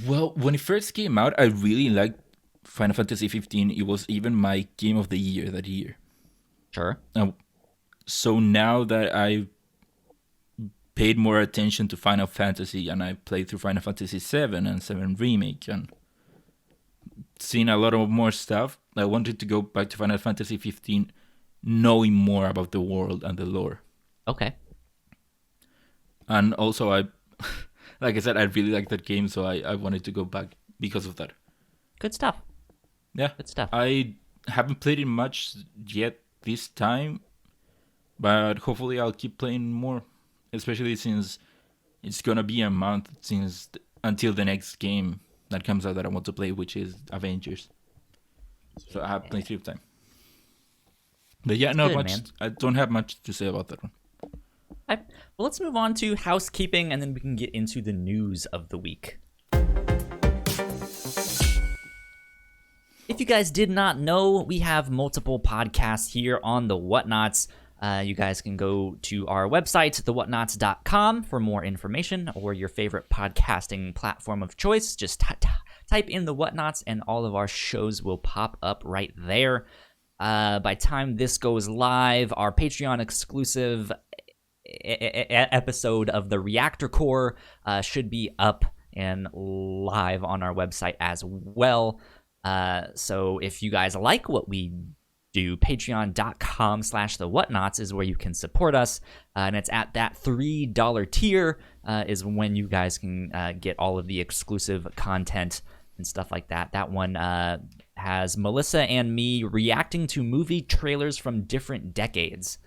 Well, when it first came out, I really liked Final Fantasy 15. It was even my game of the year that year. Sure. So now that I paid more attention to Final Fantasy and I played through Final Fantasy 7 and 7 Remake and seen a lot of more stuff, I wanted to go back to Final Fantasy 15 knowing more about the world and the lore. Okay. And also, like I said, I really like that game, so I wanted to go back because of that. Good stuff. Yeah. Good stuff. I haven't played it much yet this time, but hopefully I'll keep playing more, especially since it's going to be a month until the next game that comes out that I want to play, which is Avengers. So I have plenty of time. But yeah, not much. Man. I don't have much to say about that one. Well, let's move on to housekeeping, and then we can get into the news of the week. If you guys did not know, we have multiple podcasts here on the Whatnots. You guys can go to our website, thewhatnots.com, for more information, or your favorite podcasting platform of choice. Just type in the Whatnots, and all of our shows will pop up right there. By time this goes live, our Patreon exclusive episode of the Reactor Core should be up and live on our website as well. So if you guys like what we do, patreon.com/thewhatnots is where you can support us. And it's at that $3 tier is when you guys can get all of the exclusive content and stuff like that. That one has Melissa and me reacting to movie trailers from different decades,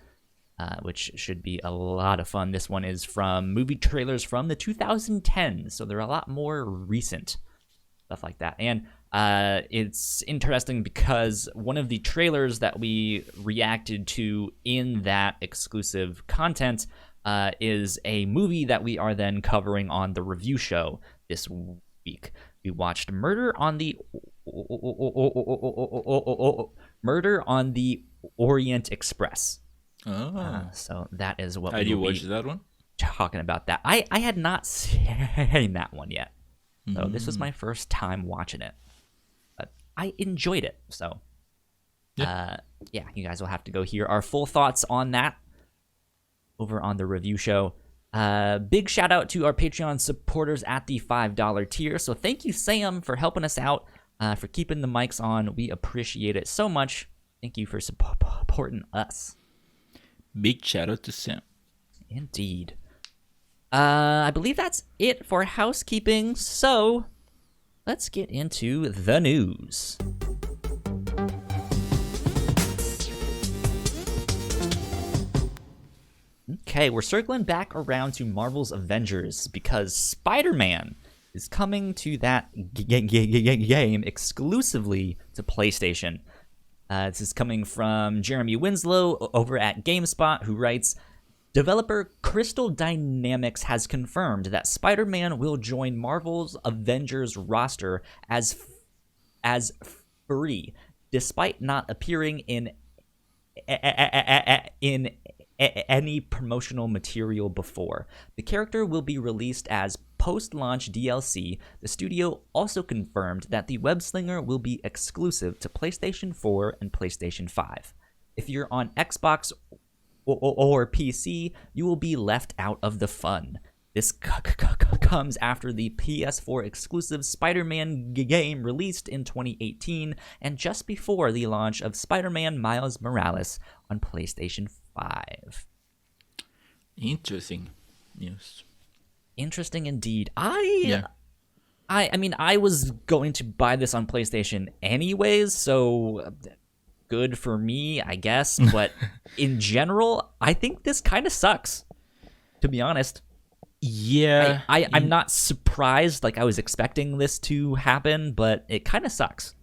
which should be a lot of fun. This one is from movie trailers from the 2010s, so they're a lot more recent, stuff like that. And it's interesting because one of the trailers that we reacted to in that exclusive content is a movie that we are then covering on the review show this week. We watched Murder on the Murder on the Orient Express. Oh, So that is what did we you will watch be that one? talking about. That I had not seen that one yet, so this was my first time watching it. But I enjoyed it. So, yeah, you guys will have to go hear our full thoughts on that over on the review show. Big shout out to our Patreon supporters at the $5 tier. So thank you, Sam, for helping us out, for keeping the mics on. We appreciate it so much. Thank you for supporting us. Big shout out to Sam. Indeed. I believe that's it for housekeeping. So let's get into the news. Okay, we're circling back around to Marvel's Avengers because Spider-Man is coming to that game exclusively to PlayStation. This is coming from Jeremy Winslow over at GameSpot, who writes, developer Crystal Dynamics has confirmed that Spider-Man will join Marvel's Avengers roster as free, despite not appearing in any promotional material before. The character will be released as post-launch DLC. The studio also confirmed that the web-slinger will be exclusive to PlayStation 4 and PlayStation 5. If you're on Xbox or PC, you will be left out of the fun. This comes after the PS4 exclusive Spider-Man game released in 2018 and just before the launch of Spider-Man Miles Morales on PlayStation 5. Interesting news. Interesting indeed. I mean, I was going to buy this on PlayStation anyways, so good for me, I guess. But in general, I think this kind of sucks, to be honest. Yeah. I'm not surprised. Like, I was expecting this to happen, but it kind of sucks.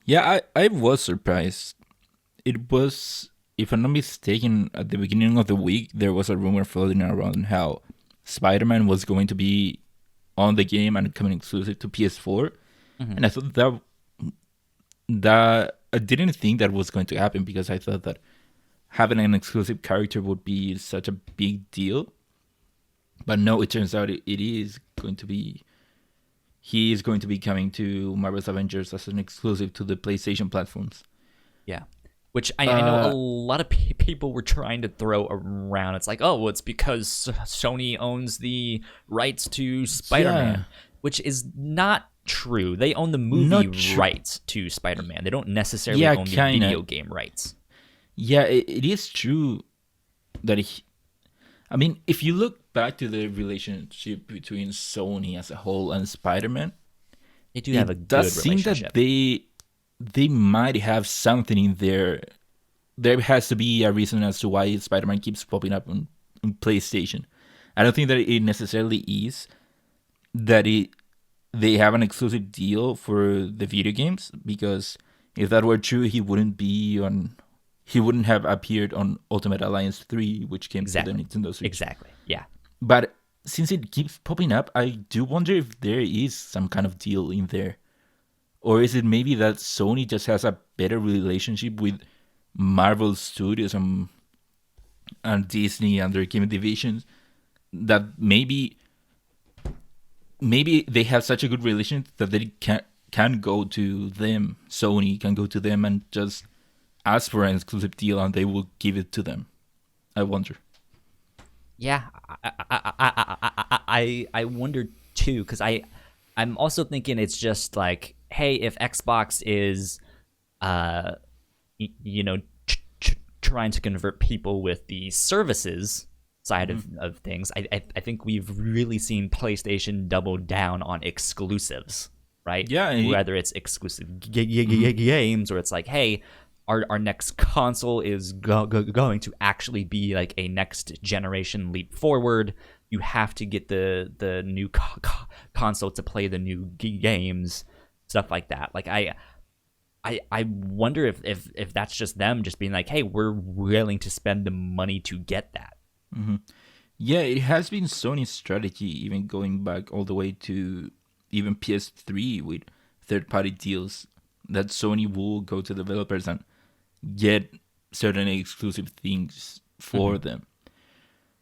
Yeah, I was surprised. It was, if I'm not mistaken, at the beginning of the week, there was a rumor floating around how Spider-Man was going to be on the game and coming exclusive to PS4. Mm-hmm. And I thought that I didn't think that was going to happen because I thought that having an exclusive character would be such a big deal. But no, it turns out it is going to be... He is going to be coming to Marvel's Avengers as an exclusive to the PlayStation platforms. Yeah. Which I know a lot of people were trying to throw around. It's like, oh, well, it's because Sony owns the rights to Spider-Man, which is not true. They own the movie rights to Spider-Man. They don't necessarily own the video game rights. Yeah, it is true that I mean, if you look back to the relationship between Sony as a whole and Spider-Man, they do have a good relationship. It does seem that they might have something in there. There has to be a reason as to why Spider-Man keeps popping up on PlayStation. I don't think that it necessarily is that they have an exclusive deal for the video games, because if that were true, he wouldn't have appeared on Ultimate Alliance 3, which came to the Nintendo Switch. Exactly, yeah. But since it keeps popping up, I do wonder if there is some kind of deal in there. Or is it maybe that Sony just has a better relationship with Marvel Studios and Disney and their game divisions, that maybe they have such a good relationship that they can go to them, Sony can go to them and just ask for an exclusive deal and they will give it to them. I wonder. Yeah, I wonder too, because I'm also thinking it's just like, hey, if Xbox is, trying to convert people with the services side of things, I think we've really seen PlayStation double down on exclusives, right? Yeah. Whether it's exclusive games or it's like, hey, our next console is going to actually be like a next generation leap forward. You have to get the new console to play the new games, stuff like that. Like I wonder if that's just them just being like, hey, we're willing to spend the money to get that. Mm-hmm. Yeah, it has been Sony's strategy, even going back all the way to even PS3 with third-party deals that Sony will go to developers and get certain exclusive things for them.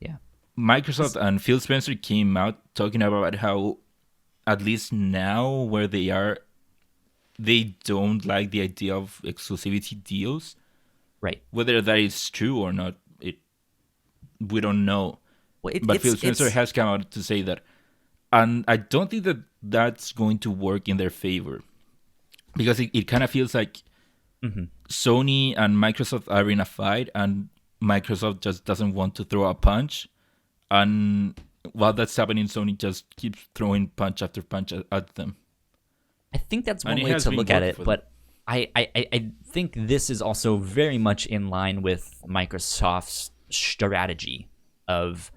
Yeah. Microsoft and Phil Spencer came out talking about how, at least now where they are, they don't like the idea of exclusivity deals. Right. Whether that is true or not, we don't know. Well, But Phil Spencer has come out to say that. And I don't think that that's going to work in their favor. Because it kind of feels like Sony and Microsoft are in a fight, and Microsoft just doesn't want to throw a punch. And while that's happening, Sony just keeps throwing punch after punch at them. I think that's one way to look at it, but I think this is also very much in line with Microsoft's strategy of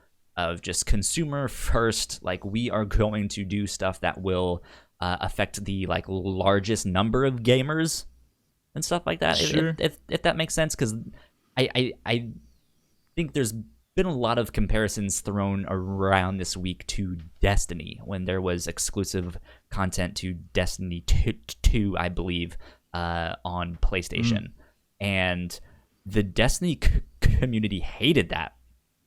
just consumer first. Like, we are going to do stuff that will affect the like largest number of gamers and stuff like that. Sure. If that makes sense, because I think there's been a lot of comparisons thrown around this week to Destiny, when there was exclusive content to Destiny 2, I believe, on PlayStation. And the Destiny community hated that.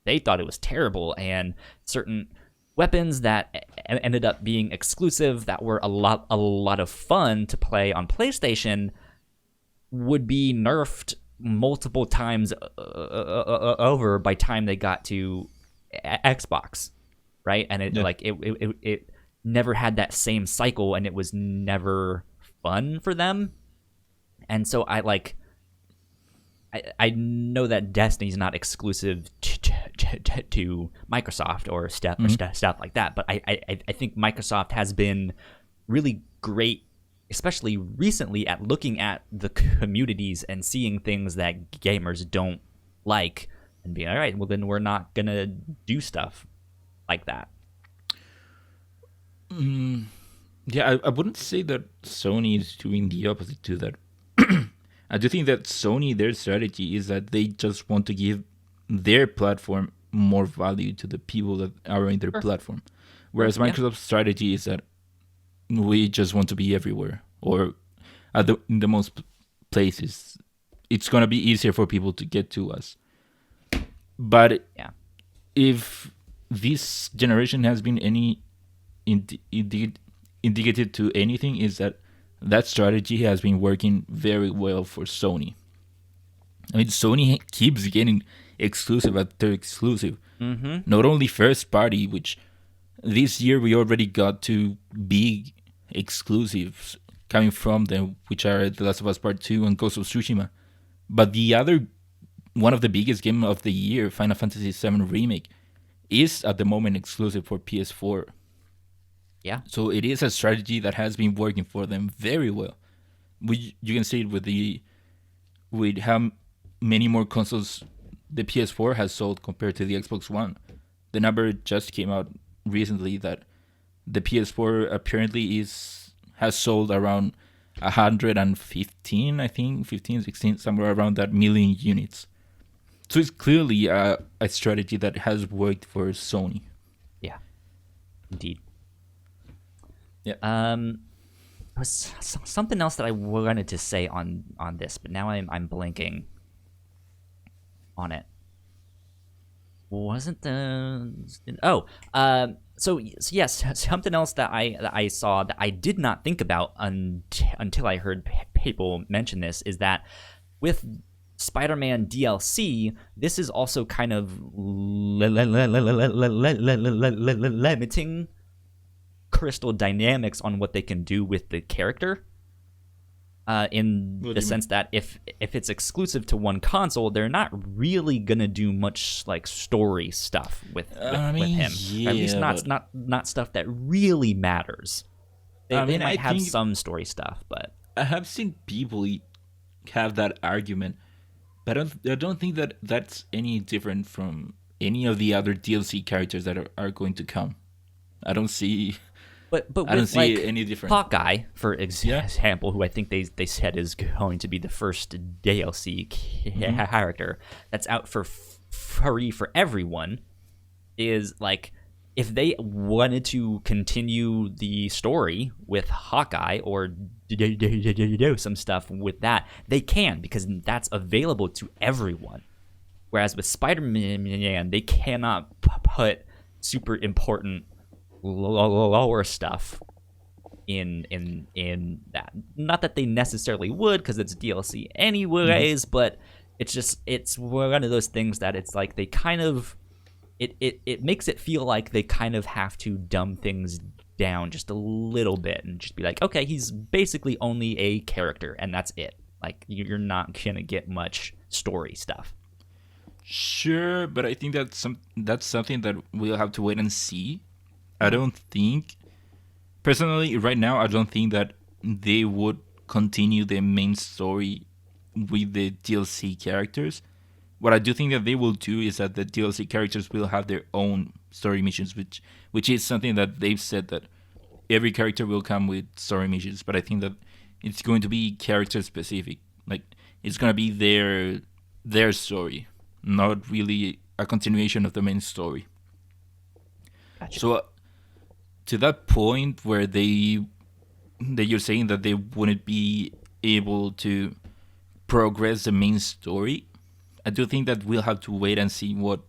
They thought it was terrible, and certain weapons that ended up being exclusive that were a lot of fun to play on PlayStation would be nerfed multiple times over by time they got to Xbox, right? And it never had that same cycle, and it was never fun for them. And so I know that Destiny's not exclusive to Microsoft or stuff like that, but I think Microsoft has been really great, especially recently, at looking at the communities and seeing things that gamers don't like and being, all right, well, then we're not going to do stuff like that. Yeah, I wouldn't say that Sony is doing the opposite to that. I do think that Sony, their strategy is that they just want to give their platform more value to the people that are in their platform. Whereas Microsoft's strategy is that we just want to be everywhere, or in the most places. It's going to be easier for people to get to us. But if this generation has been any indicative to anything, is that strategy has been working very well for Sony. I mean, Sony keeps getting exclusive after exclusive. Not only first party, which this year we already got two big exclusives coming from them, which are The Last of Us Part 2 and Ghost of Tsushima. But the other, one of the biggest game of the year, Final Fantasy VII Remake, is at the moment exclusive for PS4. Yeah. So it is a strategy that has been working for them very well. You can see it with how many more consoles the PS4 has sold compared to the Xbox One. The number just came out recently that the PS4 apparently has sold around 115, I think, 15, 16, somewhere around that million units. So it's clearly a strategy that has worked for Sony. Yeah, indeed. Yeah. There was something else that I wanted to say on this, but now I'm blanking on it. Wasn't so yes, something else that I saw that I did not think about until I heard people mention this is that with Spider-Man DLC, this is also kind of limiting Crystal Dynamics on what they can do with the character. In the sense that if it's exclusive to one console, they're not really gonna do much like story stuff with him. Yeah, at least not stuff that really matters. They might have some story stuff, but I have seen people have that argument, but I don't think that that's any different from any of the other DLC characters that are going to come. I don't see. But I don't see like any different. Hawkeye, for example, who I think they said is going to be the first DLC character that's out for free for everyone, is like, if they wanted to continue the story with Hawkeye or do some stuff with that, they can, because that's available to everyone. Whereas with Spider-Man, they cannot put super important lower stuff in that. Not that they necessarily would, because it's DLC anyways, but it's one of those things that it's like they kind of it makes it feel like they kind of have to dumb things down just a little bit and just be like, okay, he's basically only a character and that's it. Like, you're not gonna get much story stuff. Sure, but I think that's something that we'll have to wait and see. I don't think, personally, right now, I don't think that they would continue the main story with the DLC characters. What I do think that they will do is that the DLC characters will have their own story missions, which is something that they've said, that every character will come with story missions. But I think that it's going to be character specific. Like, it's going to be their story, not really a continuation of the main story. Gotcha. So, to that point where that you're saying that they wouldn't be able to progress the main story, I do think that we'll have to wait and see what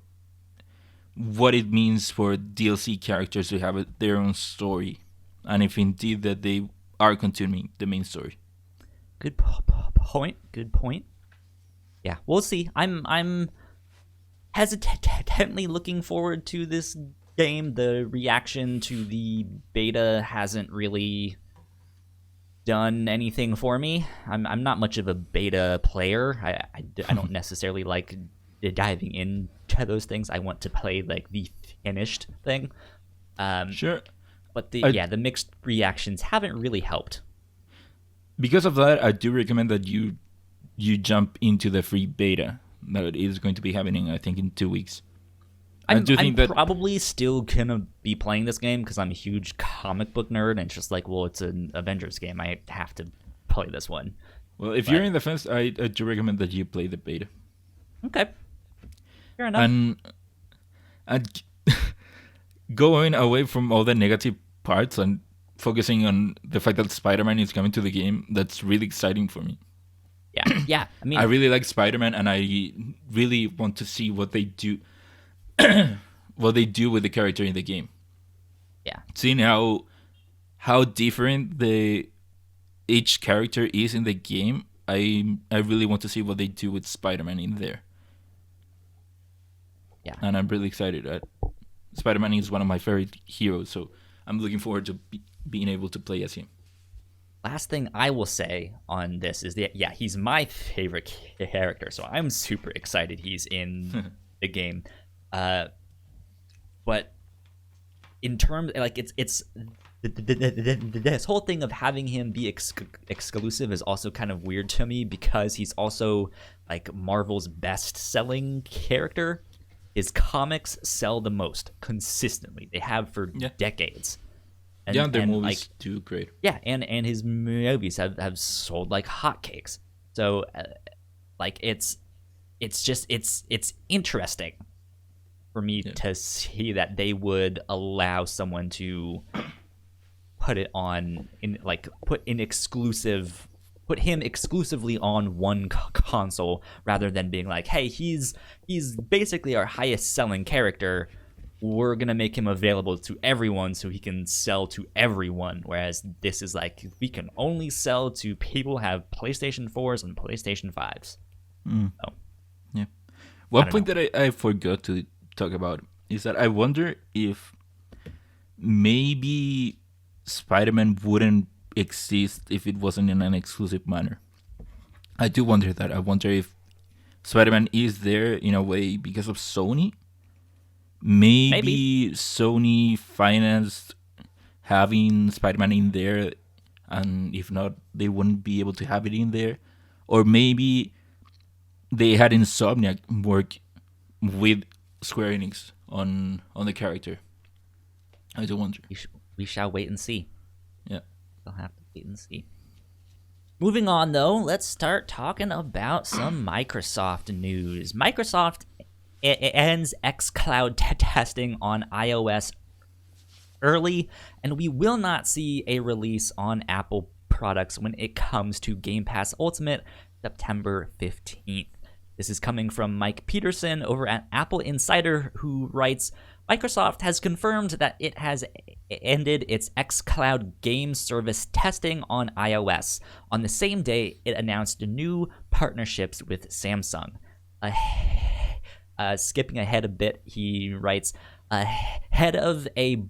it means for DLC characters to have their own story, and if indeed that they are continuing the main story. Good point. Good point. Yeah, we'll see. I'm hesitantly looking forward to this game. The reaction to the beta hasn't really done anything for me. I'm not much of a beta player. I don't necessarily like diving into those things. I want to play like the finished thing. Sure. But the mixed reactions haven't really helped. Because of that, I do recommend that you jump into the free beta that is going to be happening, I think, in 2 weeks. I'm probably still gonna be playing this game because I'm a huge comic book nerd, and it's just like, well, it's an Avengers game. I have to play this one. Well, if you're in the fence, I do recommend that you play the beta. Okay. Fair enough. And going away from all the negative parts and focusing on the fact that Spider-Man is coming to the game, that's really exciting for me. Yeah. I mean, I really like Spider-Man, and I really want to see what they do. What they do with the character in the game. Yeah. Seeing how different each character is in the game, I really want to see what they do with Spider-Man in there. Yeah. And I'm really excited. Spider-Man is one of my favorite heroes, so I'm looking forward to being able to play as him. Last thing I will say on this is that, yeah, he's my favorite character, so I'm super excited he's in the game. But in terms, like, it's this whole thing of having him be exclusive is also kind of weird to me, because he's also like Marvel's best-selling character. His comics sell the most consistently. They have for decades. And their movies do great. Yeah, and his movies have sold like hotcakes. So, like, it's interesting for me to see that they would allow someone to put him exclusively on one console, rather than being like, hey, he's basically our highest selling character. We're gonna make him available to everyone so he can sell to everyone. Whereas this is like, we can only sell to people who have PlayStation 4s and PlayStation 5s. So, yeah. One point that I forgot to talk about is that I wonder if maybe Spider-Man wouldn't exist if it wasn't in an exclusive manner. I do wonder that. I wonder if Spider-Man is there in a way because of Sony. Maybe Sony financed having Spider-Man in there, and if not, they wouldn't be able to have it in there. Or maybe they had Insomniac work with Square Enix on the character. I do wonder. We shall wait and see. Yeah. We'll have to wait and see. Moving on, though, let's start talking about some Microsoft news. Microsoft ends xCloud testing on iOS early, and we will not see a release on Apple products when it comes to Game Pass Ultimate September 15th. This is coming from Mike Peterson over at Apple Insider, who writes, Microsoft has confirmed that it has ended its xCloud game service testing on iOS. On the same day, it announced new partnerships with Samsung. Skipping ahead a bit, he writes, ahead of a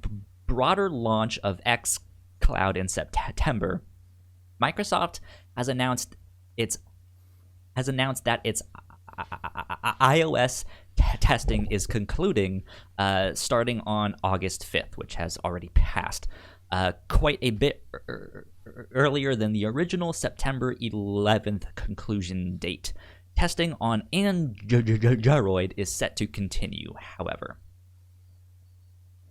broader launch of xCloud in September, Microsoft has announced that its iOS testing is concluding starting on August 5th, which has already passed. Quite a bit earlier than the original September 11th conclusion date. Testing on Android is set to continue, however.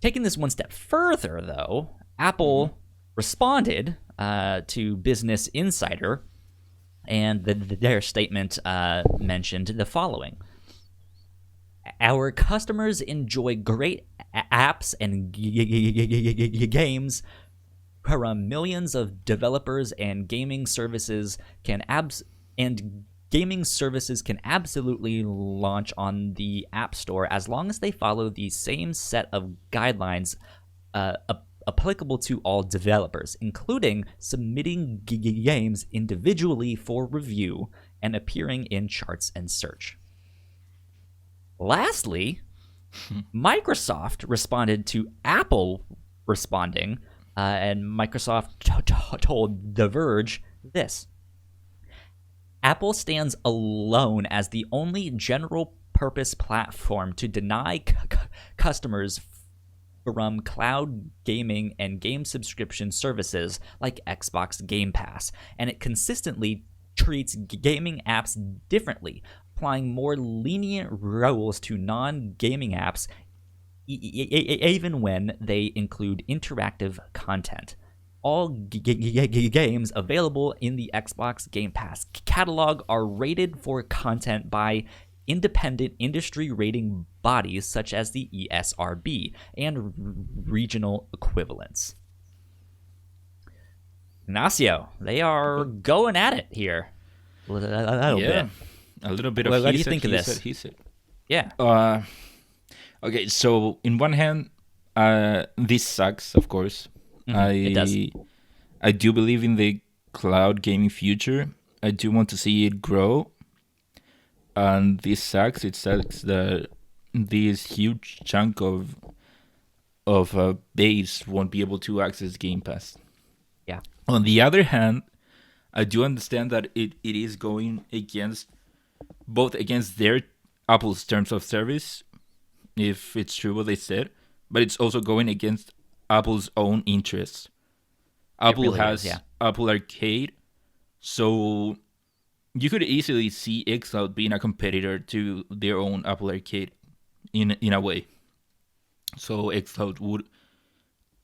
Taking this one step further, though, Apple responded to Business Insider, and their statement mentioned the following. Our customers enjoy great apps and games from millions of developers, and gaming services can absolutely launch on the App Store as long as they follow the same set of guidelines applicable to all developers, including submitting games individually for review and appearing in charts and search. Lastly, Microsoft responded to Apple responding, and Microsoft told The Verge this. Apple stands alone as the only general-purpose platform to deny customers from cloud gaming and game subscription services like Xbox Game Pass, and it consistently treats gaming apps differently, applying more lenient rules to non-gaming apps even when they include interactive content. All games available in the Xbox Game Pass catalog are rated for content by independent industry rating bodies such as the ESRB and regional equivalents. Ignacio, they are going at it here. A little bit. A little bit of what do you think of this? He said. Yeah. Okay, so in one hand, this sucks, of course. It does. I do believe in the cloud gaming future. I do want to see it grow. And this sucks. It sucks that this huge chunk of base won't be able to access Game Pass. Yeah. On the other hand, I do understand that it is going against their Apple's terms of service, if it's true what they said, but it's also going against Apple's own interests. Apple really has Apple Arcade, so you could easily see xCloud being a competitor to their own Apple Arcade in a way. So xCloud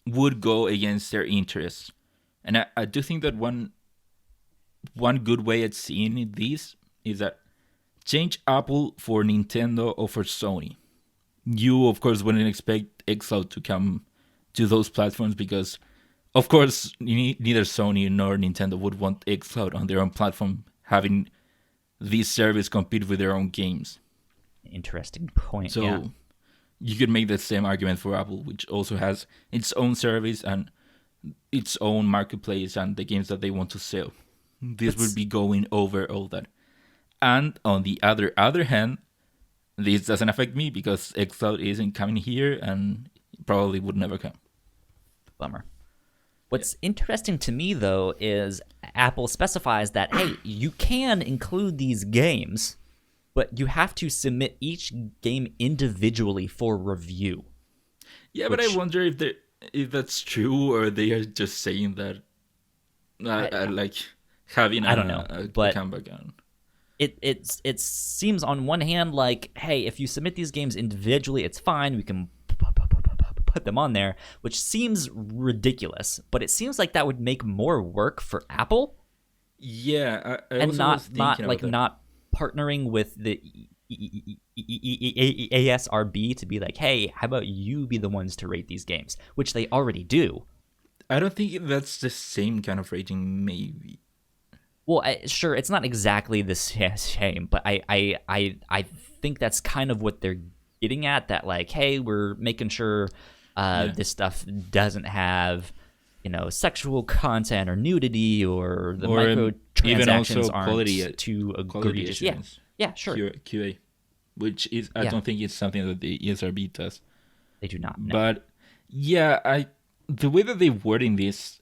would go against their interests. And I do think that one good way at seeing this is that change Apple for Nintendo or for Sony. You, of course, wouldn't expect xCloud to come to those platforms because, of course, neither Sony nor Nintendo would want xCloud on their own platform, having this service compete with their own games. Interesting point. So you could make the same argument for Apple, which also has its own service and its own marketplace and the games that they want to sell. This would be going over all that. And on the other hand, this doesn't affect me because xCloud isn't coming here and probably would never come. Bummer. What's interesting to me, though, is Apple specifies that, hey, you can include these games, but you have to submit each game individually for review. Yeah, but I wonder if that's true or they are just saying that, like having I don't know, but comeback on. It seems on one hand like, hey, if you submit these games individually, it's fine. We can put them on there, which seems ridiculous, but it seems like that would make more work for Apple. Yeah, I and not not partnering with the ASRB to be like, hey, how about you be the ones to rate these games, which they already do. I don't think that's the same kind of rating, maybe. Well, sure, it's not exactly the same, but I think that's kind of what they're getting at. That like, hey, we're making sure this stuff doesn't have, sexual content or nudity or the microtransactions even also aren't too egregious. Yeah, sure. QA, which is I don't think it's something that the ESRB does. They do not. No. But yeah, the way that they're wording this,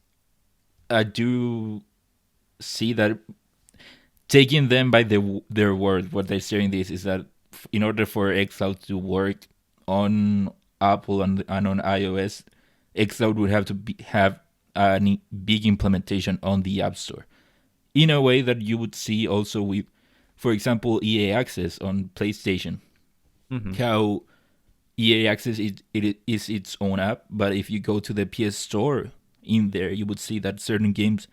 I do see that taking them by their word, what they're saying this is that in order for xCloud to work on Apple and on iOS, xCloud would have to have a big implementation on the App Store, in a way that you would see also with, for example, EA Access on PlayStation. Mm-hmm. How EA Access it is its own app, but if you go to the PS Store in there, you would see that certain games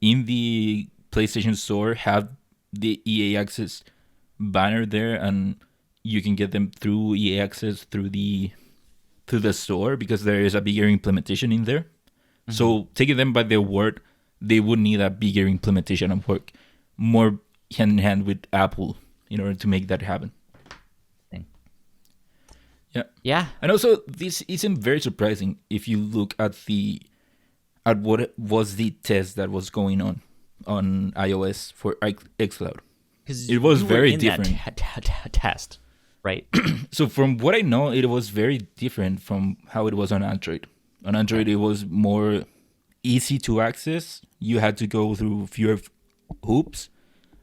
in the PlayStation Store have the EA Access banner there, and you can get them through EA Access through the store because there is a bigger implementation in there. Mm-hmm. So taking them by their word, they would need a bigger implementation and work more hand in hand with Apple in order to make that happen. Yeah. And also, this isn't very surprising if you look at what was the test that was going on iOS for xCloud. Because it was very different. That test, right? So from what I know, it was very different from how it was on Android. On Android, it was more easy to access. You had to go through fewer hoops,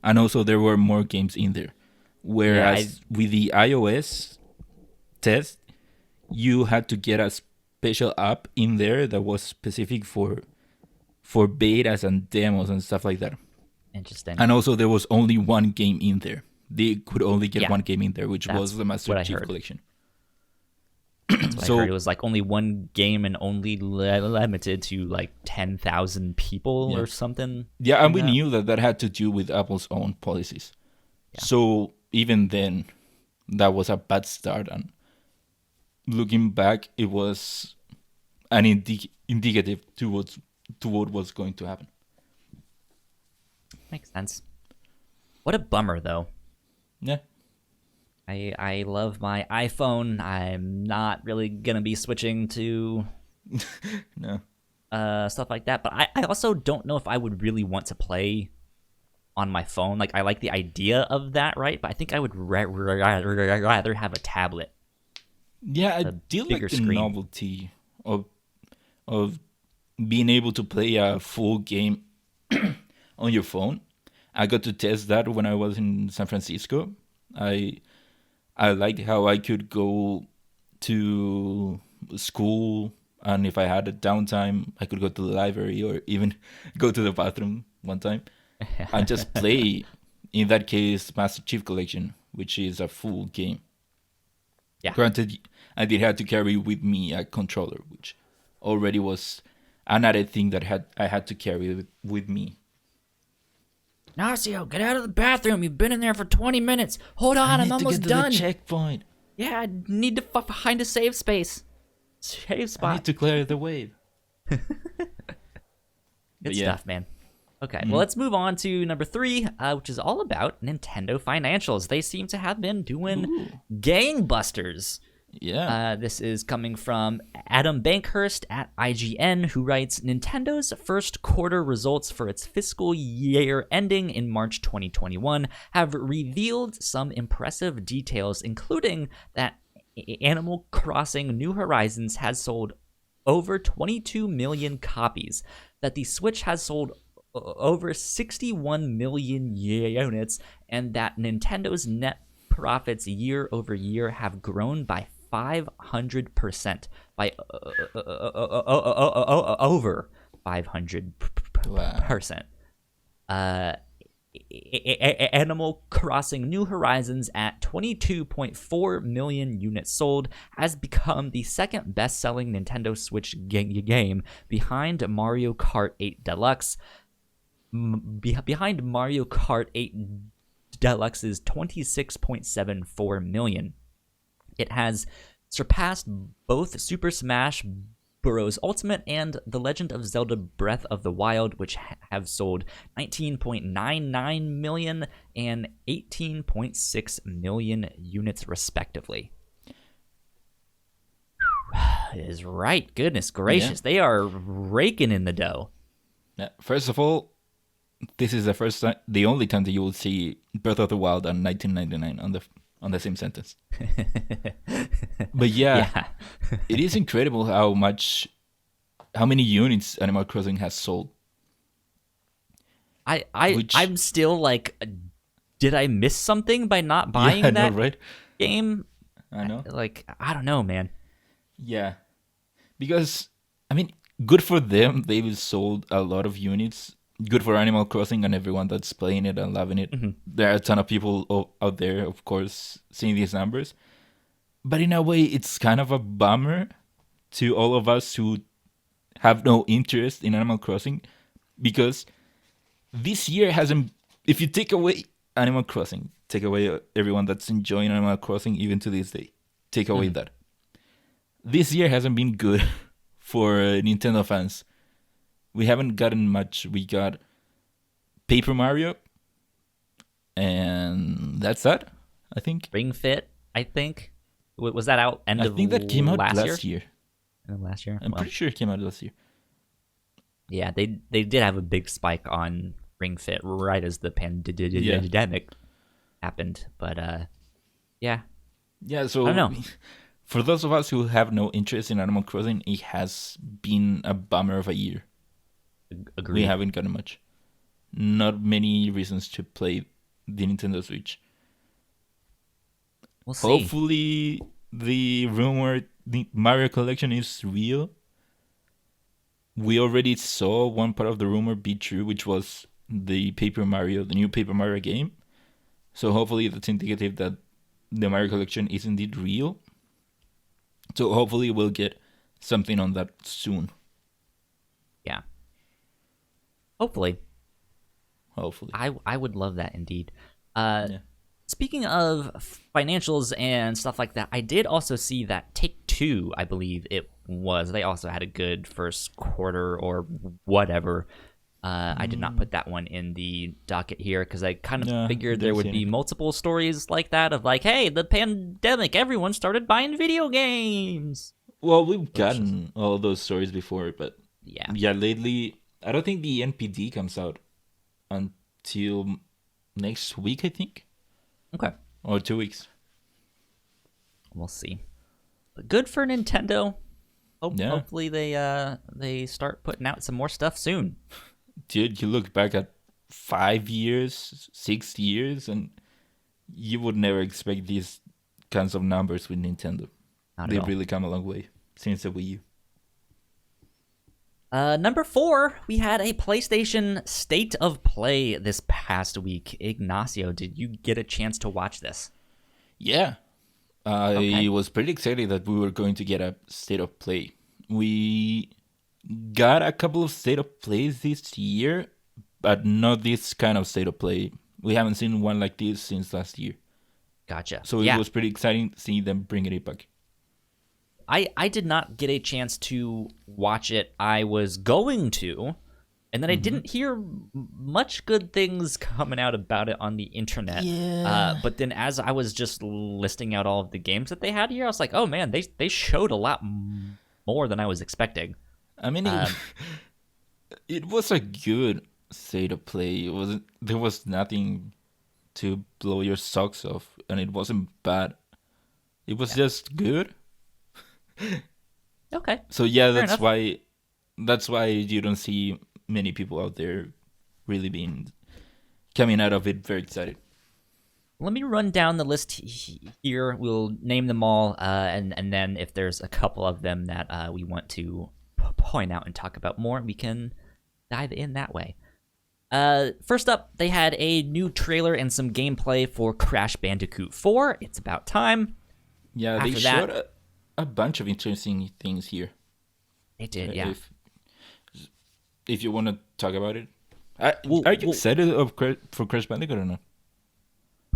and also there were more games in there. Whereas with the iOS test, you had to get a special app in there that was specific for betas and demos and stuff like that. Interesting. And also there was only one game in there. They could only get one game in there, which was the Master Chief Collection. That's what I heard. It was like only one game and only limited to like 10,000 people or something. Yeah, and we knew that had to do with Apple's own policies. Yeah. So even then, that was a bad start, and looking back, it was an indicative to what was going to happen. Makes sense. What a bummer, though. Yeah. I love my iPhone. I'm not really gonna be switching to no stuff like that. But I also don't know if I would really want to play on my phone. Like, I like the idea of that, right? But I think I would rather have a tablet. Yeah, I do like the novelty of being able to play a full game on your phone. I got to test that when I was in San Francisco. I liked how I could go to school, and if I had a downtime, I could go to the library or even go to the bathroom one time and just play, in that case, Master Chief Collection, which is a full game. Yeah. Granted, I did have to carry with me a controller, which already was another thing that I had to carry with me. Nacio, get out of the bathroom. You've been in there for 20 minutes. Hold on, I'm almost done. I need to get to the checkpoint. Yeah, I need to find a save space. Save spot. I need to clear the wave. Good stuff, man. Okay, well, let's move on to number 3, which is all about Nintendo financials. They seem to have been doing gangbusters. Yeah. This is coming from Adam Bankhurst at IGN, who writes, Nintendo's first quarter results for its fiscal year ending in March 2021 have revealed some impressive details, including that Animal Crossing New Horizons has sold over 22 million copies, that the Switch has sold over 61 million units, and that Nintendo's net profits year over year have grown by 500%, by over 500%. Animal Crossing New Horizons at 22.4 million units sold has become the second best-selling Nintendo Switch game behind Mario Kart 8 Deluxe, behind Mario Kart 8 Deluxe's 26.74 million. It has surpassed both Super Smash Bros. Ultimate and The Legend of Zelda Breath of the Wild, which have sold 19.99 million and 18.6 million units respectively. It is right. Goodness gracious. Yeah. They are raking in the dough. Yeah. First of all, this is the only time that you will see Breath of the Wild on 1999 on the same sentence. But yeah. It is incredible how many units Animal Crossing has sold. I'm still like, did I miss something by not buying that game? I know. Like, I don't know, man. Yeah, because I mean, good for them. They've sold a lot of units. Good for Animal Crossing and everyone that's playing it and loving it. Mm-hmm. There are a ton of people out there, of course, seeing these numbers. But in a way, it's kind of a bummer to all of us who have no interest in Animal Crossing, because this year hasn't. If you take away Animal Crossing, take away everyone that's enjoying Animal Crossing even to this day, take away that. This year hasn't been good for Nintendo fans. We haven't gotten much. We got Paper Mario, and that's that, I think. Ring Fit, I think. Was that out I think that came out last year. Last year? I'm pretty sure it came out last year. Yeah, they did have a big spike on Ring Fit right as the pandemic happened. But, yeah. Yeah, so... I don't know. For those of us who have no interest in Animal Crossing, it has been a bummer of a year. Agreed. We haven't gotten much. Not many reasons to play the Nintendo Switch. We'll see. Hopefully, the Mario collection is real. We already saw one part of the rumor be true, which was the new Paper Mario game. So hopefully that's indicative that the Mario collection is indeed real. So hopefully we'll get something on that soon. Yeah. Hopefully. Hopefully. I would love that indeed. Speaking of financials and stuff like that, I did also see that Take-Two, I believe it was, they also had a good first quarter or whatever. I did not put that one in the docket here because I kind of figured there would be multiple stories like that of like, hey, the pandemic, everyone started buying video games. Well, we've gotten all those stories before, but yeah, lately, I don't think the NPD comes out until next week, I think. Okay. Or 2 weeks. We'll see. But good for Nintendo. Hopefully they start putting out some more stuff soon. Dude, you look back at 5 years, 6 years, and you would never expect these kinds of numbers with Nintendo. They've really come a long way since the Wii U. Number 4, we had a PlayStation State of Play this past week. Ignacio, did you get a chance to watch this? Yeah. I was pretty excited that we were going to get a State of Play. We got a couple of State of Plays this year, but not this kind of State of Play. We haven't seen one like this since last year. Gotcha. So it was pretty exciting seeing them bring it back. I did not get a chance to watch it. I was going to, and then I didn't hear much good things coming out about it on the internet. Yeah. But then as I was just listing out all of the games that they had here, I was like, oh man, they showed a lot more than I was expecting. I mean, it was a good State of Play. There was nothing to blow your socks off, and it wasn't bad. It was just good. Okay. So yeah, that's why you don't see many people out there really coming out of it very excited. Let me run down the list here. We'll name them all, and then if there's a couple of them that we want to point out and talk about more, we can dive in that way. First up, they had a new trailer and some gameplay for Crash Bandicoot 4. It's about time. Yeah, they showed a bunch of interesting things here. They did, yeah. If you want to talk about it. Are you excited for Crash Bandicoot or not?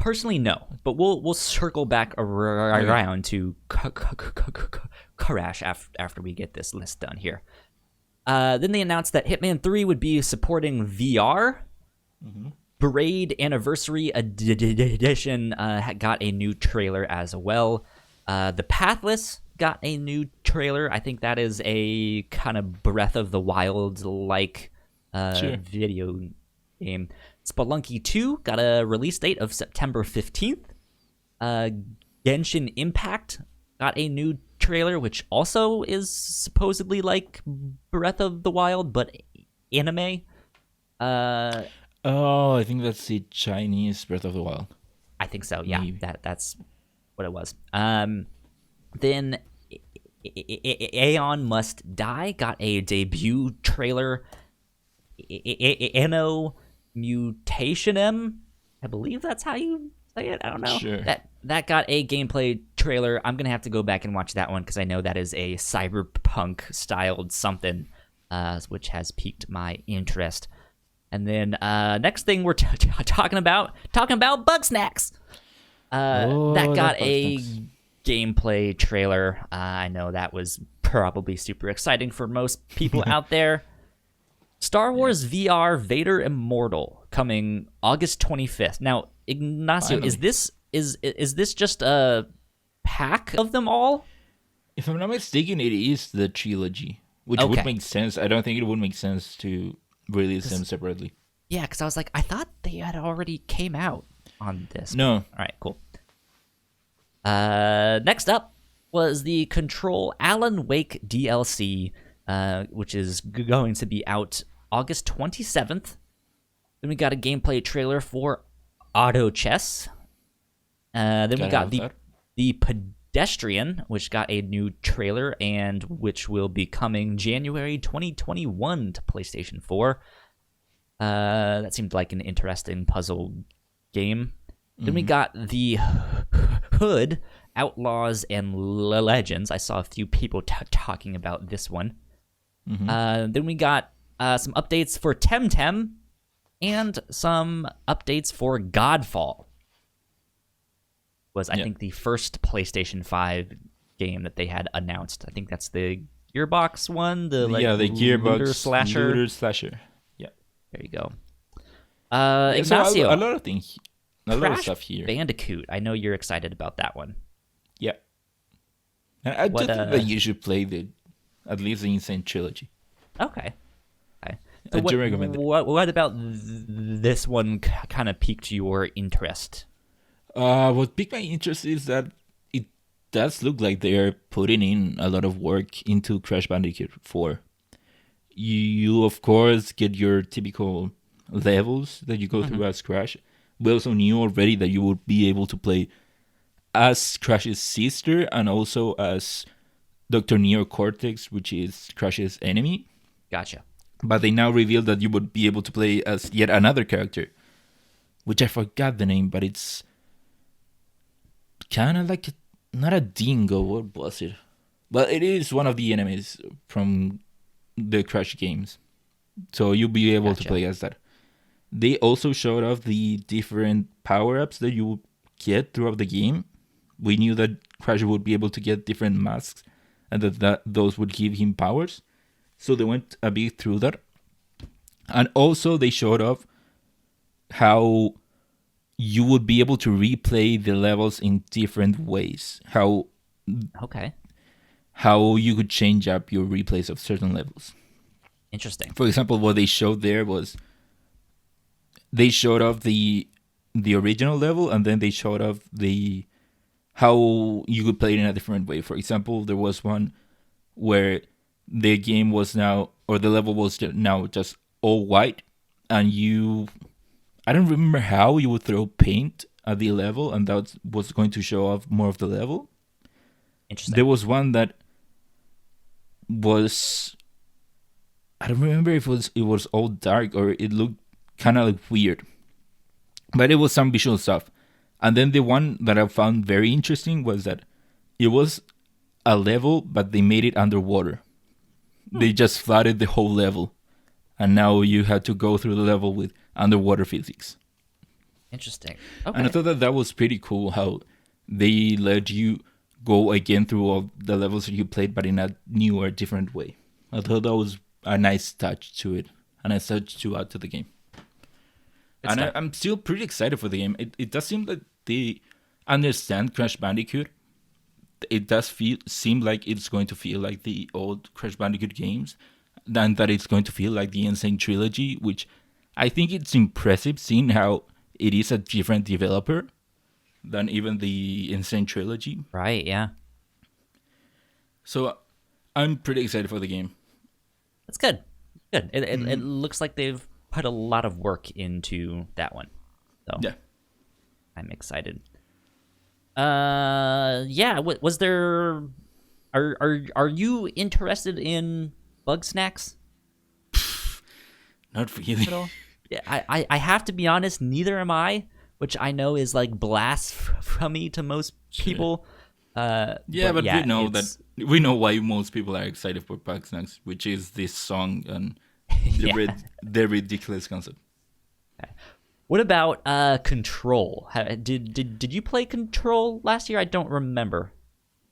Personally, no, but we'll circle back around to Crash after we get this list done here. Then they announced that Hitman 3 would be supporting VR. Braid Anniversary Edition got a new trailer as well. The Pathless got a new trailer. I think that is a kind of Breath of the Wild-like video game. Spelunky 2 got a release date of September 15th. Genshin Impact got a new trailer, which also is supposedly like Breath of the Wild, but anime. I think that's the Chinese Breath of the Wild. I think so, yeah. That's what it was. Then Aeon Must Die got a debut trailer. Anno Mutationem, I believe that's how you say it. I don't know. Sure. That got a gameplay trailer. I'm gonna have to go back and watch that one because I know that is a cyberpunk styled something, which has piqued my interest. And then next thing we're talking about Bugsnax. That got a gameplay trailer. I know that was probably super exciting for most people out there. Star Wars VR Vader Immortal coming August 25th. Now, Ignacio, Finally. is this just a pack of them all? If I'm not mistaken, it is the trilogy, which Okay. would make sense. I don't think it would make sense to release them separately. Yeah, because I was like, I thought they had already came out on this. No. All right, cool. Next up was the Control Alan Wake DLC, which is going to be out August 27th. Then we got a gameplay trailer for Auto Chess. Then we got the Pedestrian, which got a new trailer and which will be coming January 2021 to PlayStation 4. That seemed like an interesting puzzle game. Then we got the Hood, Outlaws, and Legends. I saw a few people talking about this one. Then we got some updates for Temtem and some updates for Godfall. I think, the first PlayStation 5 game that they had announced. I think that's the Gearbox one. The Gearbox looter slasher. Looter slasher. Yeah. There you go. Ignacio, Ignacio, a lot of things. A lot of Crash stuff here. Bandicoot. I know you're excited about that one. Yeah. And I do What, think that you should play at least the Insane Trilogy. Okay. I do recommend it. What about this one kind of piqued your interest? What piqued my interest is that it does look like they're putting in a lot of work into Crash Bandicoot 4. You of course get your typical levels that you go through as Crash. We also knew already that you would be able to play as Crash's sister and also as Dr. Neo Cortex, which is Crash's enemy. Gotcha. But they now revealed that you would be able to play as yet another character, which I forgot the name, but it's kind of like not a dingo. What was it? Well, it is one of the enemies from the Crash games, so you'll be able to play as that. They also showed off the different power-ups that you would get throughout the game. We knew that Crash would be able to get different masks and that those would give him powers. So they went a bit through that. And also they showed off how you would be able to replay the levels in different ways. How you could change up your replays of certain levels. Interesting. For example, what they showed there was they showed off the original level, and then they showed off how you could play it in a different way. For example, there was one where the game was now, or the level was now just all white, and I don't remember how you would throw paint at the level, and that was going to show off more of the level. Interesting. There was one that was, I don't remember if it was all dark or it looked kind of like weird, but it was some visual stuff. And then the one that I found very interesting was that it was a level, but they made it underwater. They just flooded the whole level, and now you had to go through the level with underwater physics. Interesting. And I Okay. thought that was pretty cool how they let you go again through all the levels that you played, but in a new or different way. I thought that was a nice touch to it, a nice touch to add to the game. Good And stuff. I'm still pretty excited for the game. It does seem that they understand Crash Bandicoot. It does seem like it's going to feel like the old Crash Bandicoot games, and that it's going to feel like the Insane Trilogy, which I think it's impressive seeing how it is a different developer than even the Insane Trilogy. Right. Yeah. So I'm pretty excited for the game. That's good. Good. It looks like they've put a lot of work into that one. So Yeah. I'm excited. Yeah. Was there? Are you interested in bug snacks Not really. at all? Yeah. I have to be honest. Neither am I, which I know is like blasphemy to most people. Yeah, but yeah, we know why most people are excited for Bugsnax, which is this song and yeah. the ridiculous concept. What about Control? Did you play Control last year? I don't remember.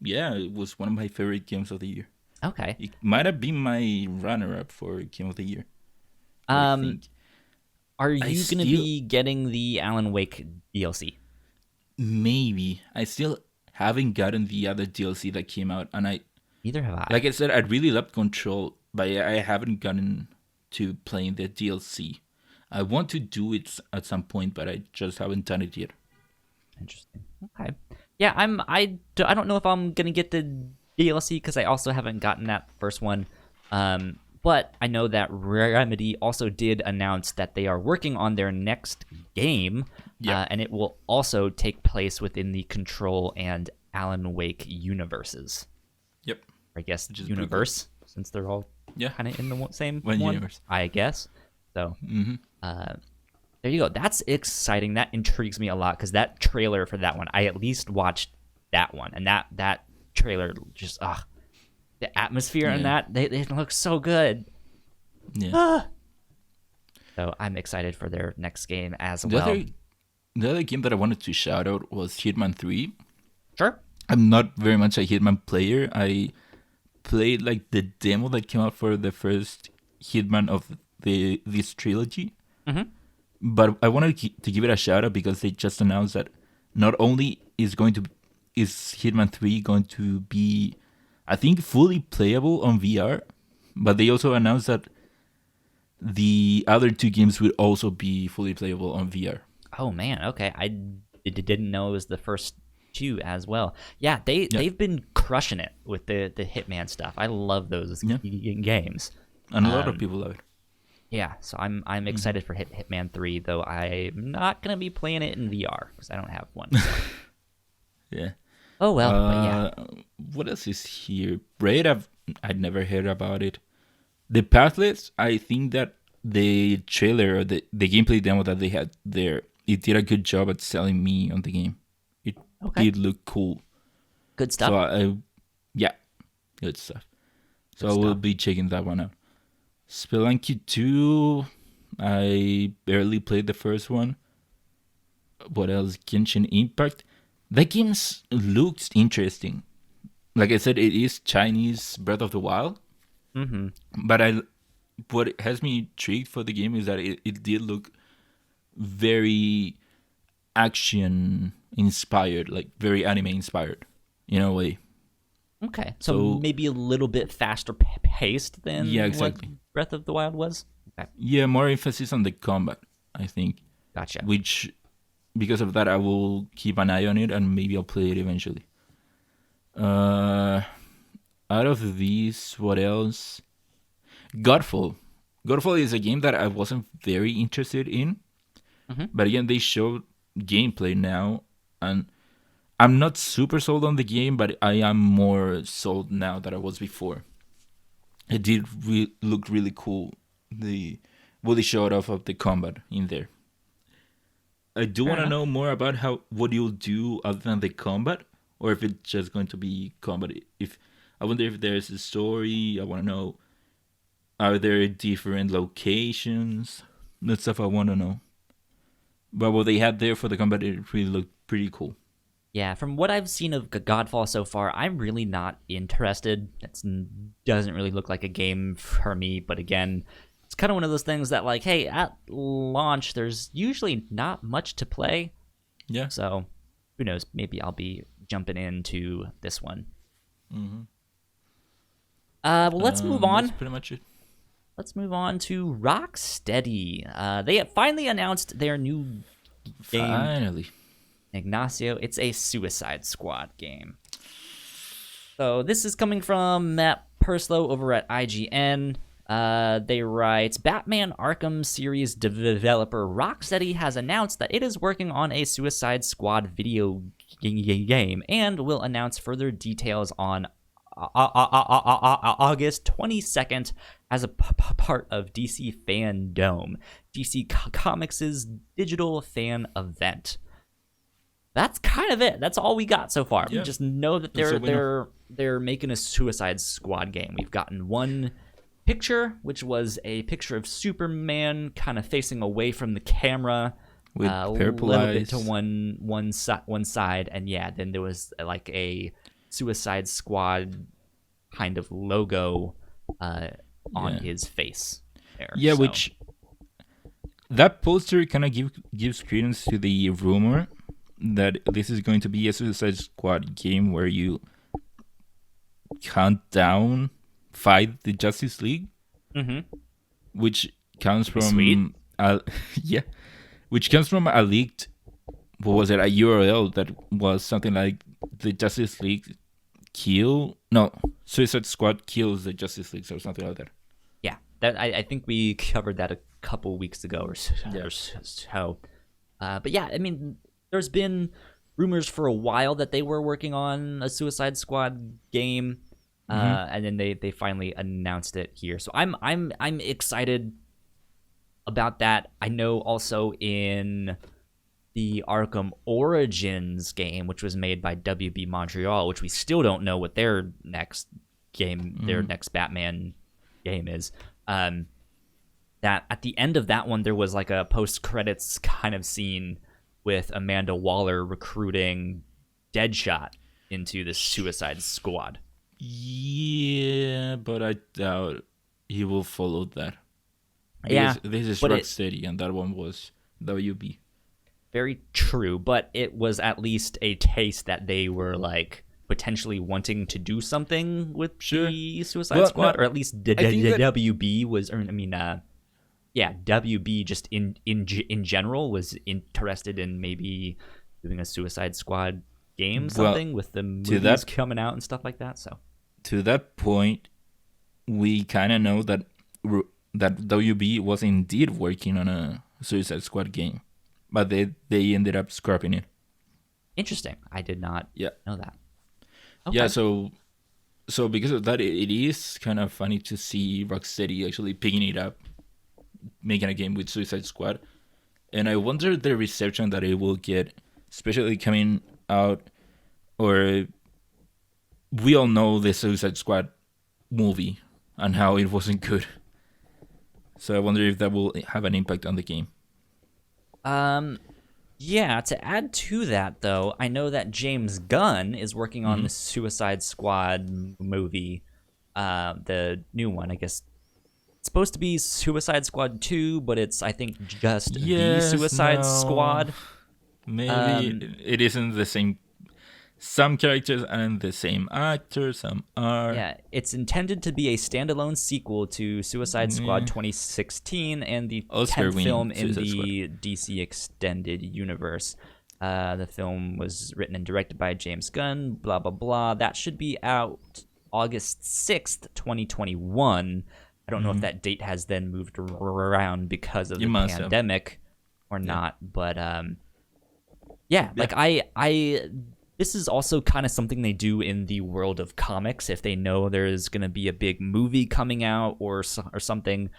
Yeah, it was one of my favorite games of the year. Okay. It might have been my runner-up for Game of the Year. I Um, think. are I you going to still be getting the Alan Wake DLC? maybe I still haven't gotten the other DLC that came out, and Neither have I. like I said, I really loved Control, but I haven't gotten to playing the DLC. I want to do it at some point, but I just haven't done it yet. Interesting. Okay. Yeah, I don't know if I'm gonna get the DLC because I also haven't gotten that first one. But I know that Remedy also did announce that they are working on their next game, Yeah. and it will also take place within the Control and Alan Wake universes. Yep. I guess Which is pretty universe, since they're all Yeah. kind of in the same One one, universe. I guess. So Mm-hmm. there you go. That's exciting. That intrigues me a lot because that trailer for that one, I at least watched that one, and that trailer just the atmosphere in Yeah. that they look so good. Yeah. So I'm excited for their next game as The well. other game that I wanted to shout out was Hitman 3. Sure. I'm not very much a Hitman player. I played like the demo that came out for the first Hitman of this trilogy. Mm-hmm. But I wanted to give it a shout out because they just announced that not only is Hitman 3 going to be, I think, fully playable on VR, but they also announced that the other two games will also be fully playable on VR. Oh man. Okay. I didn't know it was the first two as well. Yeah. They've been crushing it with the Hitman stuff. I love those Yeah. games. And a lot of people love it. Yeah, so I'm excited for Hitman 3, though I'm not gonna be playing it in VR because I don't have one. So. Yeah. Oh well, but yeah. What else is here? Braid, I'd never heard about it. The Pathless, I think that the trailer or the gameplay demo that they had there, it did a good job at selling me on the game. It Okay. did look cool. Good stuff. So yeah, good stuff. So Good I will stuff. be checking that one out. Spelunky 2, I barely played the first one. What else? Genshin Impact. That game looks interesting. Like I said, it is Chinese Breath of the Wild. Mm-hmm. But what has me intrigued for the game is that it did look very action inspired, like very anime inspired in a way. Okay, so So- maybe a little bit faster paced than Yeah, exactly. what Breath of the Wild was. Okay, Yeah, more emphasis on the combat, I think. gotcha. Which, because of that, I will keep an eye on it and maybe I'll play it eventually. Out of these, what else? Godfall. Godfall is a game that I wasn't very interested in. Mhm. But again, they showed gameplay now. And I'm not super sold on the game, but I am more sold now than I was before. It did look really cool. What they showed off of the combat in there. I do Fair want to enough. know more about what you'll do other than the combat, or if it's just going to be combat. I wonder if there's a story. I want to know, are there different locations? That stuff I want to know. But what they had there for the combat, it really looked pretty cool. Yeah, from what I've seen of Godfall so far, I'm really not interested. It doesn't really look like a game for me, but again, it's kind of one of those things that, like, hey, at launch, there's usually not much to play. Yeah. So, who knows? Maybe I'll be jumping into this one. Mm-hmm. Well, let's move on. That's pretty much it. Let's move on to Rocksteady. They finally announced their new game. Finally. Ignacio, it's a Suicide Squad game. So this is coming from Matt Purslow over at IGN. They write, Batman Arkham series developer Rocksteady has announced that it is working on a Suicide Squad video game and will announce further details on August 22nd as a part of DC Fandom, DC Comics' digital fan event. That's kind of it. That's all we got so far. Yeah. We just know that they're making a Suicide Squad game. We've gotten one picture, which was a picture of Superman kind of facing away from the camera, with a purple little eyes. bit to one side, and yeah, then there was like a Suicide Squad kind of logo on his face there. Yeah, so. which that poster kind of gives credence to the rumor that this is going to be a Suicide Squad game where you count fight the Justice League, which comes from Sweet. Which comes from a leaked, what was it, a URL that was something like the Justice League Suicide Squad kills the Justice League or something like that. Yeah, that I think we covered that a couple weeks ago or so. But yeah, I mean, there's been rumors for a while that they were working on a Suicide Squad game, and then they finally announced it here. So I'm excited about that. I know also in the Arkham Origins game, which was made by WB Montreal, which we still don't know what their next game, their next Batman game is. That at the end of that one, there was like a post-credits kind of scene with Amanda Waller recruiting Deadshot into the Suicide Squad. Yeah, but I doubt he will follow that. Yeah, this is Rocksteady, and that one was WB. Very true, but it was at least a taste that they were like potentially wanting to do something with the Suicide Squad, or at least WB was. WB just in general was interested in maybe doing a Suicide Squad game, with the movies coming out and stuff like that. So to that point, we kind of know that WB was indeed working on a Suicide Squad game, but they ended up scrapping it. Interesting. I did not know that. Okay. Yeah, so because of that, it is kind of funny to see Rocksteady actually picking it up, making a game with Suicide Squad. And I wonder the reception that it will get, especially coming out, or we all know the Suicide Squad movie and how it wasn't good. So I wonder if that will have an impact on the game. Yeah, to add to that, though, I know that James Gunn is working on the Suicide Squad movie, the new one, I guess. It's supposed to be Suicide Squad 2, but it's, I think, just the Suicide Squad. Maybe it isn't the same. Some characters aren't the same actor, some are. Yeah, it's intended to be a standalone sequel to Suicide Squad 2016 and the 10th film in the DC Extended Universe. The film was written and directed by James Gunn, blah, blah, blah. That should be out August 6th, 2021. I don't know if that date has then moved around because of the pandemic or not, but like I this is also kind of something they do in the world of comics. If they know there's going to be a big movie coming out or something,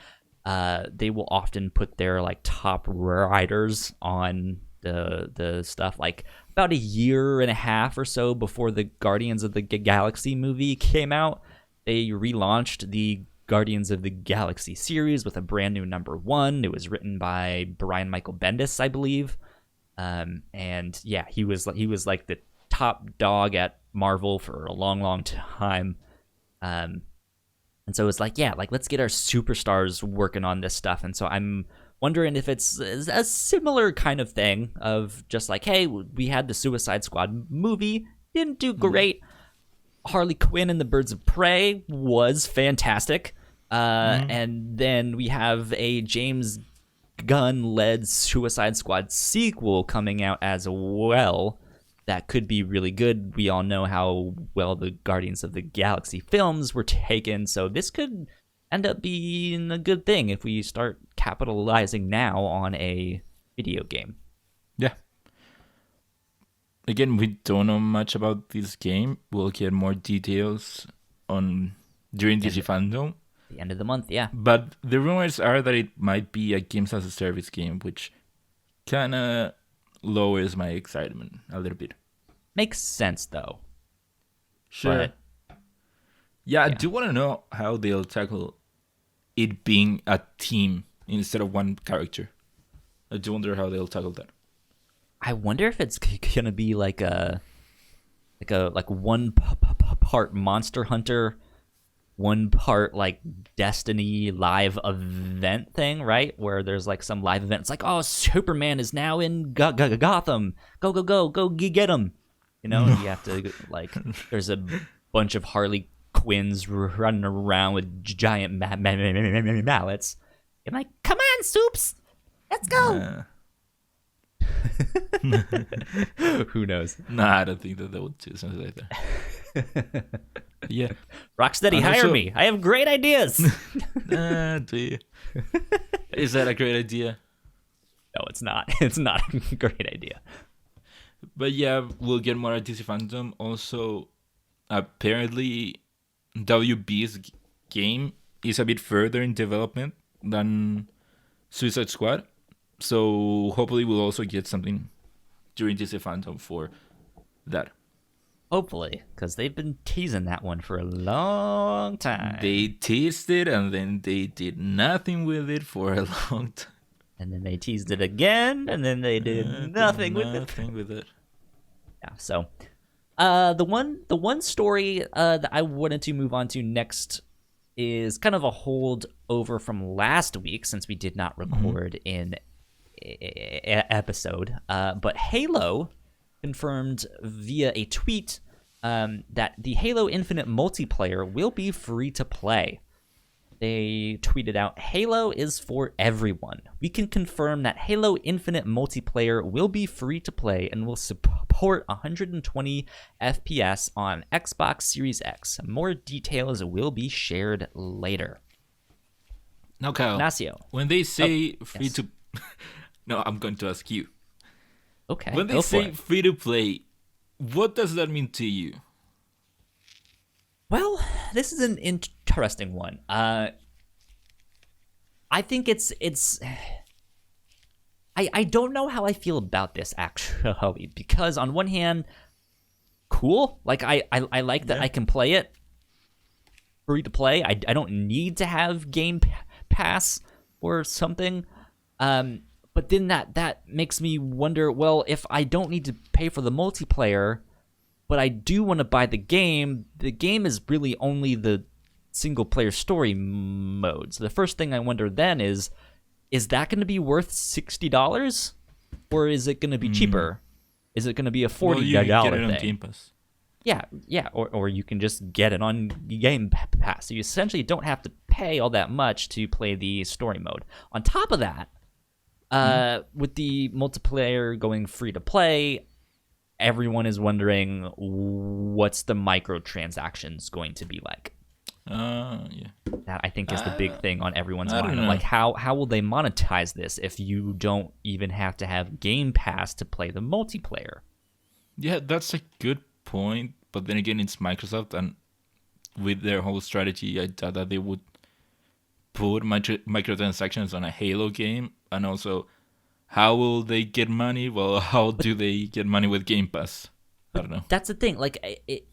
they will often put their like top writers on the stuff. Like about a year and a half or so before the Guardians of the Galaxy movie came out, they relaunched the Guardians of the Galaxy series with a brand new #1. It was written by Brian Michael Bendis, I believe. And yeah, he was like the top dog at Marvel for a long time. And so it's like, yeah, like let's get our superstars working on this stuff. And so I'm wondering if it's a similar kind of thing of just like, hey, we had the Suicide Squad movie, didn't do great. Harley Quinn and the Birds of Prey was fantastic. And then we have a James Gunn-led Suicide Squad sequel coming out as well that could be really good. We all know how well the Guardians of the Galaxy films were taken, so this could end up being a good thing if we start capitalizing now on a video game. Yeah. Again, we don't know much about this game. We'll get more details during DC Fandom. The end of the month, yeah. But the rumors are that it might be a games as a service game, which kind of lowers my excitement a little bit. Makes sense, though. Sure. Yeah, I do want to know how they'll tackle it being a team instead of one character. I do wonder how they'll tackle that. I wonder if it's gonna be like one part Monster Hunter, one part like Destiny live event thing, right? Where there's like some live event. It's like, oh, Superman is now in Gotham. Go get him. You know, and you have to like. There's a bunch of Harley Quinns running around with giant mallets. I'm like, come on, Soups, let's go. Who knows? Nah, I don't think that they would do something like that. Yeah. Rocksteady, hire me. I have great ideas. Do you? Is that a great idea? No, it's not. It's not a great idea. But yeah, we'll get more at DC Fandom. Also, apparently, WB's game is a bit further in development than Suicide Squad. So hopefully we'll also get something during DC Fandom for that. Hopefully, because they've been teasing that one for a long time. They teased it, and then they did nothing with it for a long time. And then they teased it again, and then they did nothing with it. Yeah, so the one story that I wanted to move on to next is kind of a hold over from last week, since we did not record in episode. But Halo confirmed via a tweet that the Halo Infinite multiplayer will be free to play. They tweeted out, Halo is for everyone. We can confirm that Halo Infinite multiplayer will be free to play and will support 120 FPS on Xbox Series X. More details will be shared later. Now, Kyle, Ignacio, when they say free to... No, I'm going to ask you. Okay, when they say free to play, what does that mean to you? Well, this is an interesting one. I think it's I don't know how I feel about this actually, because on one hand, cool. Like I like that I can play it free to play. I don't need to have Game Pass or something. But then that makes me wonder, well, if I don't need to pay for the multiplayer, but I do want to buy the game is really only the single-player story mode. So the first thing I wonder then is that going to be worth $60? Or is it going to be cheaper? Is it going to be a $40 well, you can get it thing? On Game Pass. Yeah, or you can just get it on Game Pass. So you essentially don't have to pay all that much to play the story mode. On top of that, with the multiplayer going free to play, everyone is wondering what's the microtransactions going to be like. Yeah. That I think is the big thing on everyone's mind. Know. Like, how will they monetize this if you don't even have to have Game Pass to play the multiplayer? Yeah, that's a good point. But then again, it's Microsoft, and with their whole strategy, I doubt that they would put microtransactions on a Halo game. And also, how will they get money? Well, how do they get money with Game Pass? I don't know. That's the thing. Like,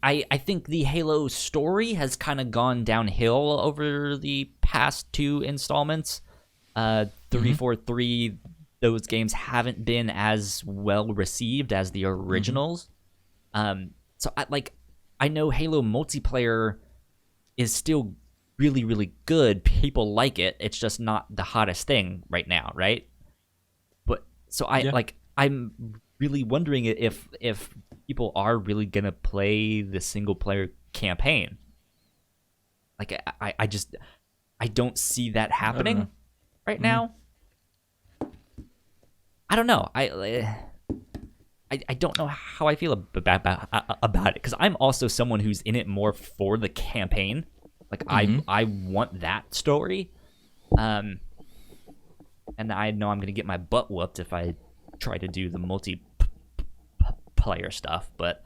I think the Halo story has kind of gone downhill over the past two installments. 343, those games haven't been as well received as the originals. So I know Halo multiplayer is still really, really good. People like it. It's just not the hottest thing right now, right? But so I'm really wondering if people are really gonna play the single player campaign. Like I don't see that happening right now. I don't know. I don't know how I feel about it, because I'm also someone who's in it more for the campaign. Like I want that story, and I know I'm gonna get my butt whooped if I try to do the multiplayer stuff. But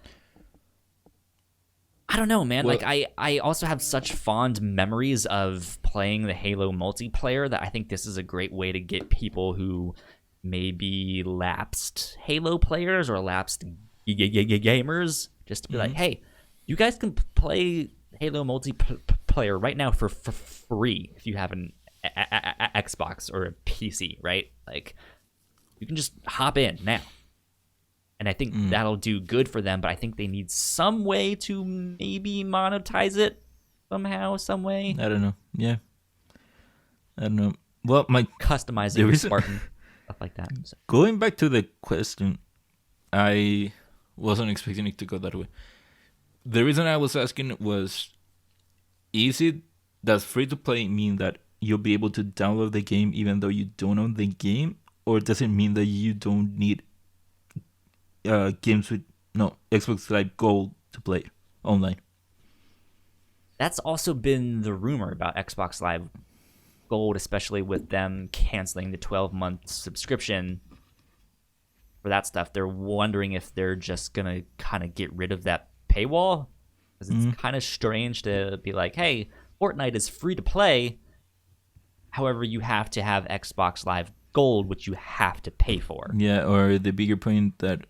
I don't know, man. Well, like I also have such fond memories of playing the Halo multiplayer that I think this is a great way to get people who maybe lapsed Halo players or lapsed gamers just to be like, hey, you guys can play Halo multiplayer right now for free if you have an Xbox or a PC, right? Like, you can just hop in now. And I think that'll do good for them, but I think they need some way to maybe monetize it somehow, some way. I don't know. Yeah. I don't know. Well, customizing the Spartan. Stuff like that. So. Going back to the question, I wasn't expecting it to go that way. The reason I was asking was, does free to play mean that you'll be able to download the game even though you don't own the game, or does it mean that you don't need games with Xbox Live Gold to play online? That's also been the rumor about Xbox Live Gold, especially with them canceling the 12-month subscription for that stuff. They're wondering if they're just gonna kind of get rid of that paywall, because it's kind of strange to be like, hey, Fortnite is free to play, however you have to have Xbox Live Gold, which you have to pay for. Yeah, or the bigger point that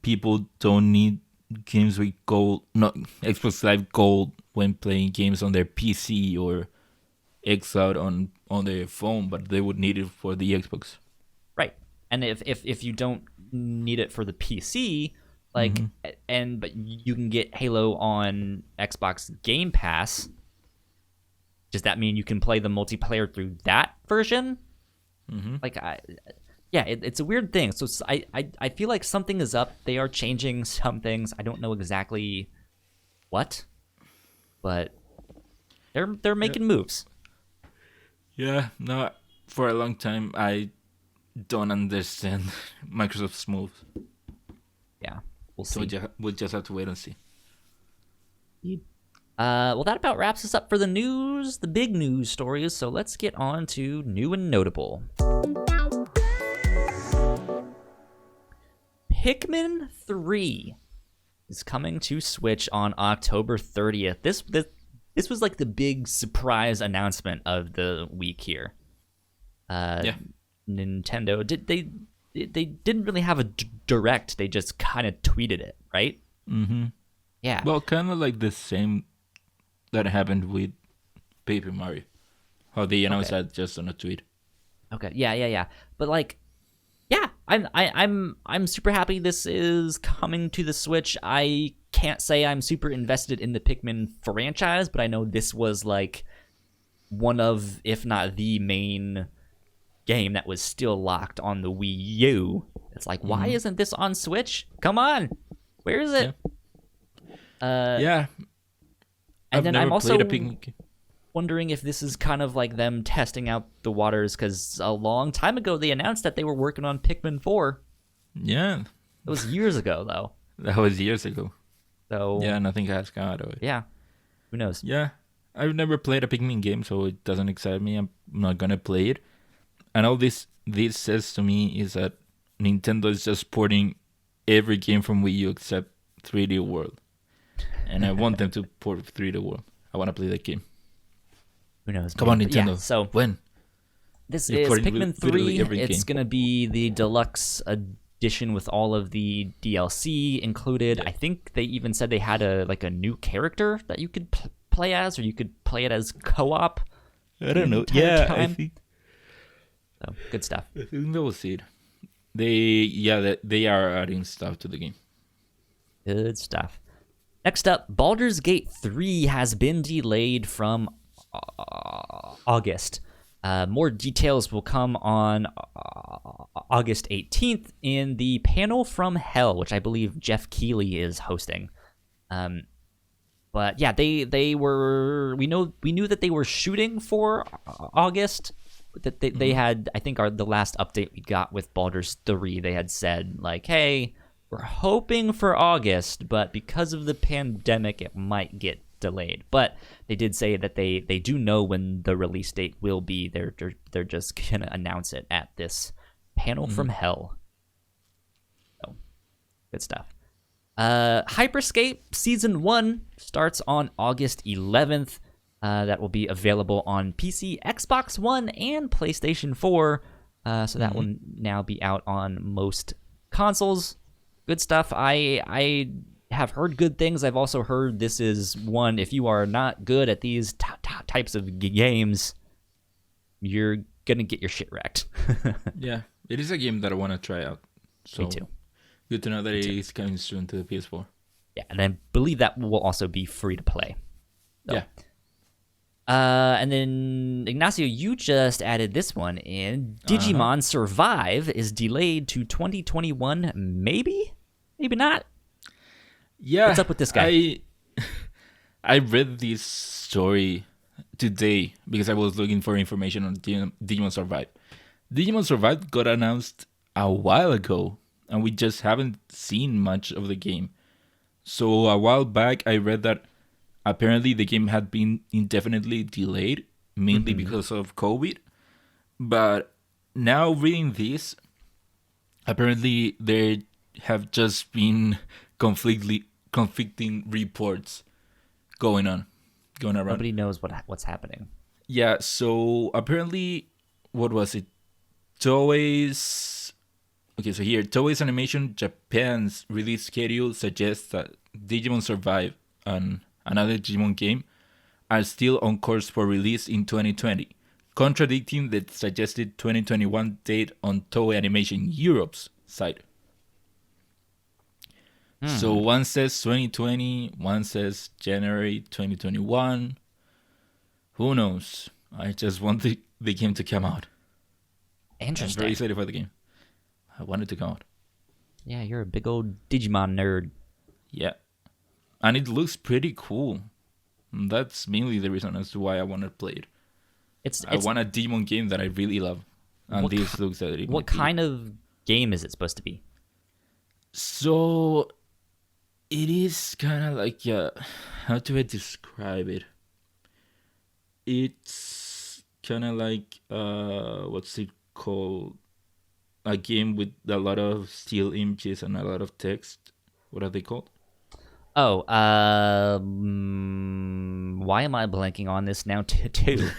people don't need games with gold, not Xbox Live Gold, when playing games on their PC or xCloud on their phone, but they would need it for the Xbox. Right. And if you don't need it for the PC, like, but you can get Halo on Xbox Game Pass, does that mean you can play the multiplayer through that version? Like, it's a weird thing. So I feel like something is up. They are changing some things. I don't know exactly what, but they're making moves. Yeah, no, for a long time I don't understand Microsoft's moves. Yeah, we'll see. So we'll just have to wait and see. Well, that about wraps us up for the news, the big news stories. So let's get on to new and notable. Pikmin 3 is coming to Switch on October 30th. This was like the big surprise announcement of the week here. Nintendo they didn't really have a direct. They just kind of tweeted it, right? Yeah. Well, kind of like the same that happened with Paper Mario. How they announced that just on a tweet. Okay. Yeah. But like, yeah, I'm super happy this is coming to the Switch. I can't say I'm super invested in the Pikmin franchise, but I know this was like one of, if not the main game that was still locked on the Wii U. It's like, why isn't this on Switch? Come on, where is it? Yeah. And then I'm also wondering if this is kind of like them testing out the waters, because a long time ago they announced that they were working on Pikmin 4. Yeah. It was years ago, though. That was years ago. So yeah, nothing has come out of it. Yeah. Who knows? Yeah. I've never played a Pikmin game, so it doesn't excite me. I'm not going to play it. And all this says to me is that Nintendo is just porting every game from Wii U except 3D World. And I want them to port 3D World. I want to play that game. Who knows? Come on, Nintendo. Yeah, so when? This is Pikmin 3. It's going to be the deluxe edition with all of the DLC included. I think they even said they had a new character that you could play as, or you could play it as co-op. I don't know. Yeah, time. I think. So good stuff. I think that was it. They are adding stuff to the game. Good stuff. Next up, Baldur's Gate 3 has been delayed from August. More details will come on August 18th in the panel from Hell, which I believe Jeff Keighley is hosting. But yeah, we knew that they were shooting for August. That they had, I think, the last update we got with Baldur's 3, they had said like, hey, we're hoping for August, but because of the pandemic, it might get delayed. But they did say that they do know when the release date will be. They're just gonna announce it at this panel from Hell. So good stuff. Hyperscape Season 1 starts on August 11th. That will be available on PC, Xbox One, and PlayStation 4. So that will now be out on most consoles. Good stuff. I have heard good things. I've also heard this is one, if you are not good at these types of games, you're going to get your shit wrecked. Yeah, it is a game that I want to try out. So Me too. Good to know that it is coming soon to the PS4. Yeah, and I believe that will also be free to play. So. Yeah. And then, Ignacio, you just added this one in. Digimon Survive is delayed to 2021, maybe? Maybe not? Yeah. What's up with this guy? I read this story today because I was looking for information on Digimon Survive. Digimon Survive got announced a while ago, and we just haven't seen much of the game. So a while back, I read that apparently the game had been indefinitely delayed, mainly because of COVID. But now reading this, apparently there have just been conflicting reports going around. Nobody knows what's happening. Yeah, so apparently, what was it? Toei's Animation Japan's release schedule suggests that Digimon Survive and another Digimon game are still on course for release in 2020, contradicting the suggested 2021 date on Toei Animation Europe's site. So one says 2020, one says January 2021. Who knows? I just want the game to come out. Interesting. I'm very excited for the game. I want it to come out. Yeah, you're a big old Digimon nerd. Yeah. And it looks pretty cool. And that's mainly the reason as to why I want to play it. I want a Digimon game that I really love. And this looks at it. What kind of game is it supposed to be? So it is kind of like how do I describe it? It's kind of like what's it called? A game with a lot of still images and a lot of text. What are they called? Oh, why am I blanking on this now too?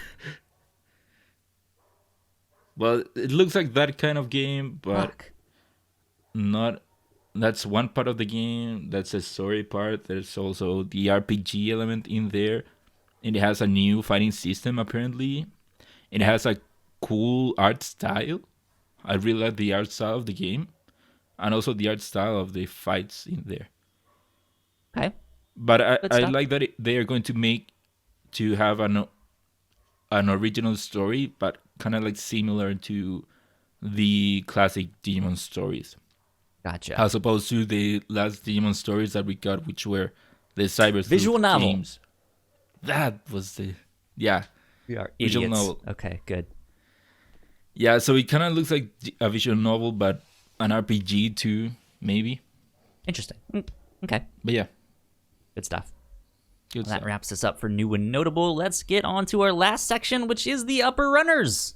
Well, it looks like that kind of game, but not. That's one part of the game. That's a story part. There's also the RPG element in there. And it has a new fighting system, apparently. It has a cool art style. I really like the art style of the game. And also the art style of the fights in there. Okay. But I like that they are going to have an original story, but kind of like similar to the classic Digimon stories. Gotcha. As opposed to the last Digimon stories that we got, which were the Cyber visual novel games. That was the We are visual idiots. novel. Okay, good. Yeah, so it kind of looks like a visual novel, but an RPG too, maybe. Interesting. Okay. But yeah, Good stuff. good That stuff. wraps us up for new and notable. Let's get on to our last section, which is the upper runners.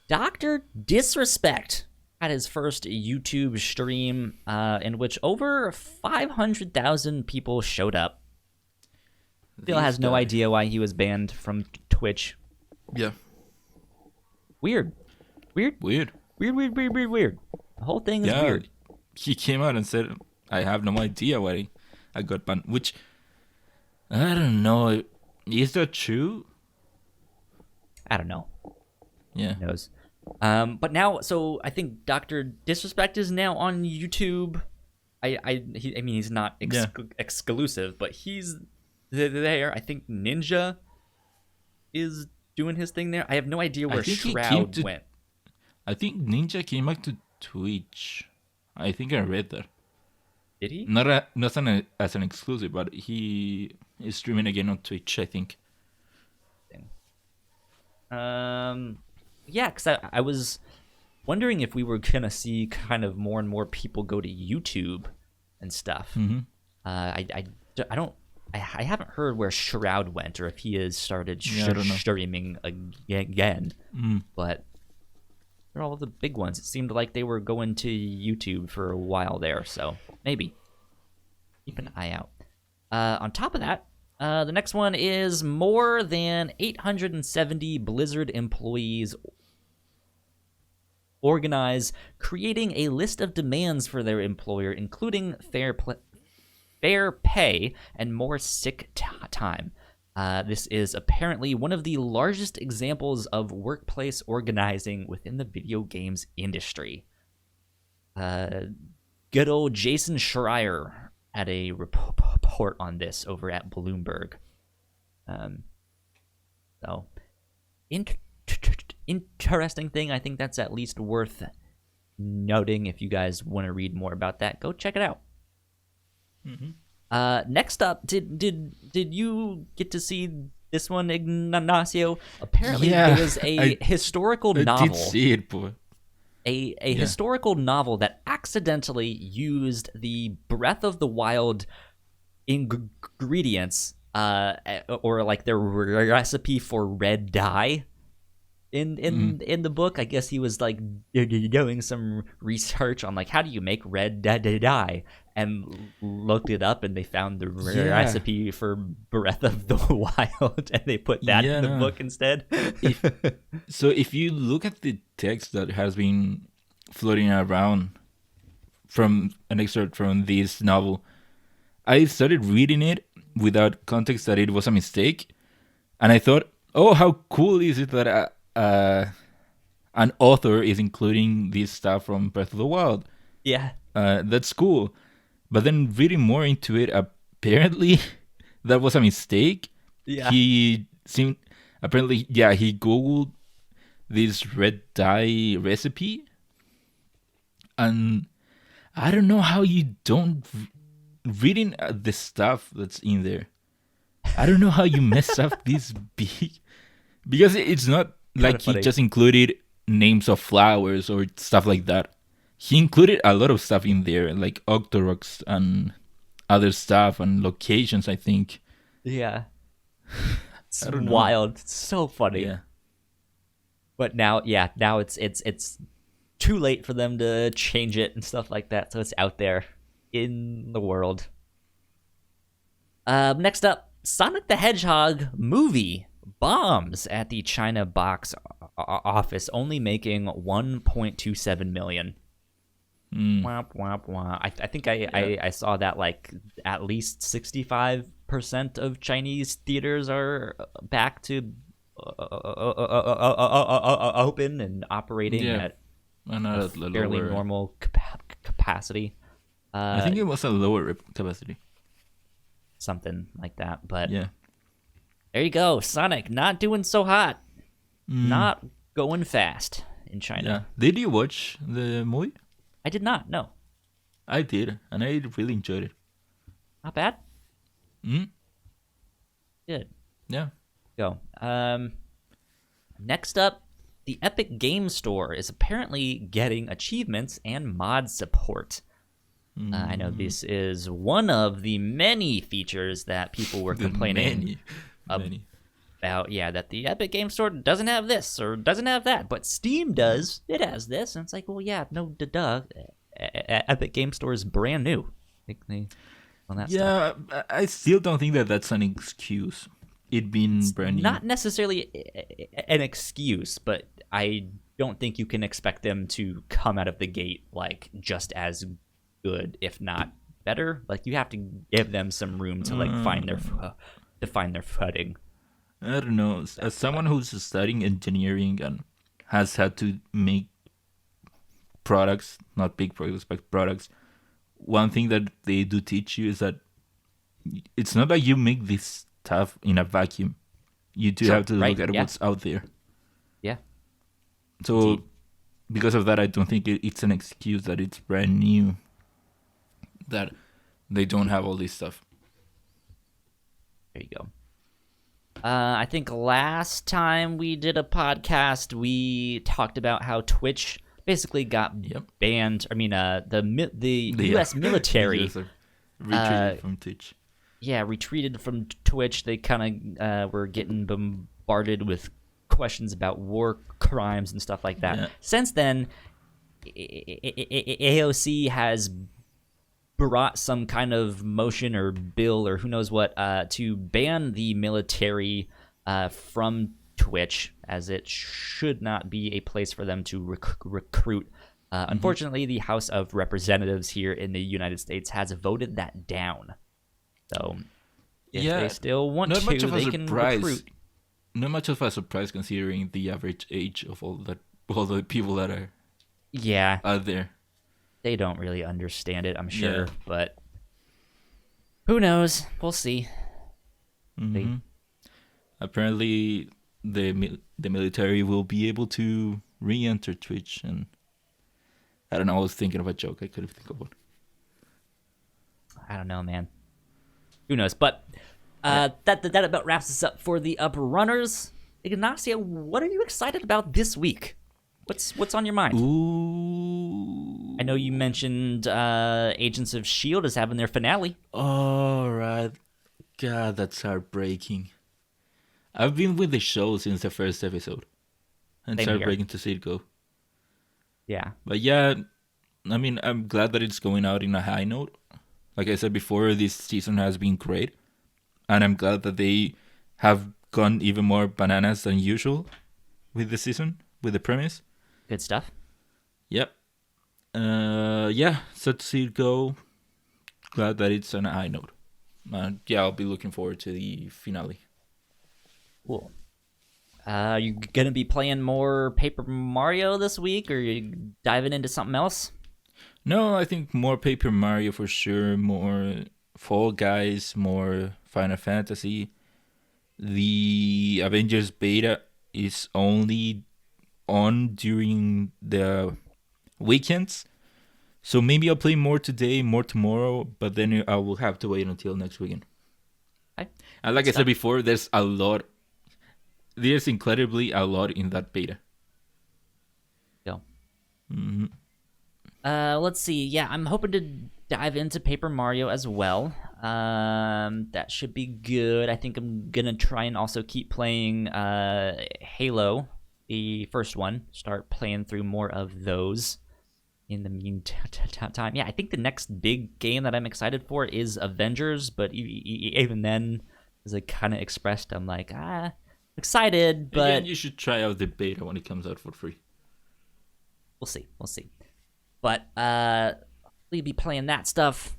Dr. Disrespect had his first YouTube stream in which over 500,000 people showed up. Phil has no idea why he was banned from Twitch. Yeah. Weird. Weird. Weird. Weird. The whole thing is weird. He came out and said, I have no idea why I got banned. Which, I don't know. Is that true? I don't know. Yeah. Who knows? But now, so I think Dr. Disrespect is now on YouTube. I mean, he's not exclusive, but he's there. I think Ninja is doing his thing there. I have no idea where Shroud went. I think Ninja came back to Twitch. I think I read that. Did he? Not as an exclusive, but he is streaming again on Twitch, I think. Yeah, because I was wondering if we were gonna see kind of more and more people go to YouTube and stuff. Mm-hmm. I haven't heard where Shroud went or if he has started streaming again. But they're all the big ones. It seemed like they were going to YouTube for a while there, so maybe keep an eye out. On top of that, the next one is more than 870 Blizzard employees organize, creating a list of demands for their employer, including fair pay and more sick time. This is apparently one of the largest examples of workplace organizing within the video games industry. Good old Jason Schreier had a report on this over at Bloomberg. So, interesting thing. I think that's at least worth noting. If you guys want to read more about that, go check it out. Mm-hmm. Next up, did you get to see this one, Ignacio? Apparently, there was a historical novel. I did see it, boy. A historical novel that accidentally used the Breath of the Wild ingredients, or like their recipe for red dye. In the book, I guess he was like doing some research on like how do you make red dye, and looked it up, and they found the recipe for Breath of the Wild, and they put that in the book instead. If you look at the text that has been floating around from an excerpt from this novel, I started reading it without context that it was a mistake, and I thought, oh, how cool is it that an author is including this stuff from Breath of the Wild. Yeah. That's cool. But then reading more into it, apparently that was a mistake. Yeah. He Googled this red dye recipe. And I don't know how you don't... Reading the stuff that's in there, I don't know how you mess up this big... Because it's not like he just included names of flowers or stuff like that. He included a lot of stuff in there, like Octoroks and other stuff and locations, I think. Yeah. It's wild. It's so funny. Yeah. But now it's too late for them to change it and stuff like that, so it's out there in the world. Next up, Sonic the Hedgehog movie bombs at the China box office, only making $1.27 million. Womp, womp, womp. I think I saw that like at least 65% of Chinese theaters are back to open and operating at a fairly normal capacity. I think it was a lower capacity. Something like that, but yeah. There you go. Sonic not doing so hot. Not going fast in China. Yeah. Did you watch the movie? I did not, no. I did, and I really enjoyed it. Not bad? Mm. Good. Yeah. Go. Next up, the Epic Game Store is apparently getting achievements and mod support. I know this is one of the many features that people were complaining about. Yeah, that the Epic Game Store doesn't have this or doesn't have that, but Steam does. It has this, and it's like, well, yeah, no, duh. Epic Game Store is brand new. Stuff. I still don't think that that's an excuse. It being brand new. Not necessarily an excuse, but I don't think you can expect them to come out of the gate like just as good, if not better. Like you have to give them some room to like find their footing. I don't know. As someone who's studying engineering and has had to make products, not big products, but products, one thing that they do teach you is that it's not like you make this stuff in a vacuum. You do have to look at what's out there. Yeah. So, Indeed. Because of that, I don't think it's an excuse that it's brand new, that they don't have all this stuff. There you go. I think last time we did a podcast, we talked about how Twitch basically got banned. I mean, the U.S. military retreated from Twitch. Yeah, retreated from Twitch. They kind of were getting bombarded with questions about war crimes and stuff like that. Yeah. Since then, AOC has brought some kind of motion or bill or who knows what to ban the military from Twitch, as it should not be a place for them to recruit. Unfortunately, the House of Representatives here in the United States has voted that down. So if they still want to, they can recruit. Not much of a surprise considering the average age of all the people that are out there. They don't really understand it, I'm sure, but who knows? We'll see. Mm-hmm. Apparently, the military will be able to re-enter Twitch, and I don't know. I was thinking of a joke. I couldn't think of one. I don't know, man. Who knows? But that about wraps us up for the Uprunners. Ignacio, what are you excited about this week? What's on your mind? Ooh. I know you mentioned Agents of S.H.I.E.L.D. is having their finale. All right. God, that's heartbreaking. I've been with the show since the first episode. And it's heartbreaking to see it go. Yeah. But yeah, I mean, I'm glad that it's going out in a high note. Like I said before, this season has been great. And I'm glad that they have gone even more bananas than usual with the season, with the premise. Good stuff. Yep. Sad to see it go. Glad that it's on a high note. I'll be looking forward to the finale. Cool. You gonna be playing more Paper Mario this week, or are you diving into something else? No, I think more Paper Mario for sure. More Fall Guys, more Final Fantasy. The Avengers beta is only on during the weekends, so maybe I'll play more today, more tomorrow, but then I will have to wait until next weekend. Okay. And like I said before, there's incredibly a lot in that beta. Go. Mm-hmm. Let's see. Yeah, I'm hoping to dive into Paper Mario as well. That should be good. I think I'm gonna try and also keep playing Halo, the first one. Start playing through more of those in the meantime. Yeah, I think the next big game that I'm excited for is Avengers, but even then, as I kind of expressed, I'm like, excited, but... Again, you should try out the beta when it comes out for free. We'll see. But we'll be playing that stuff.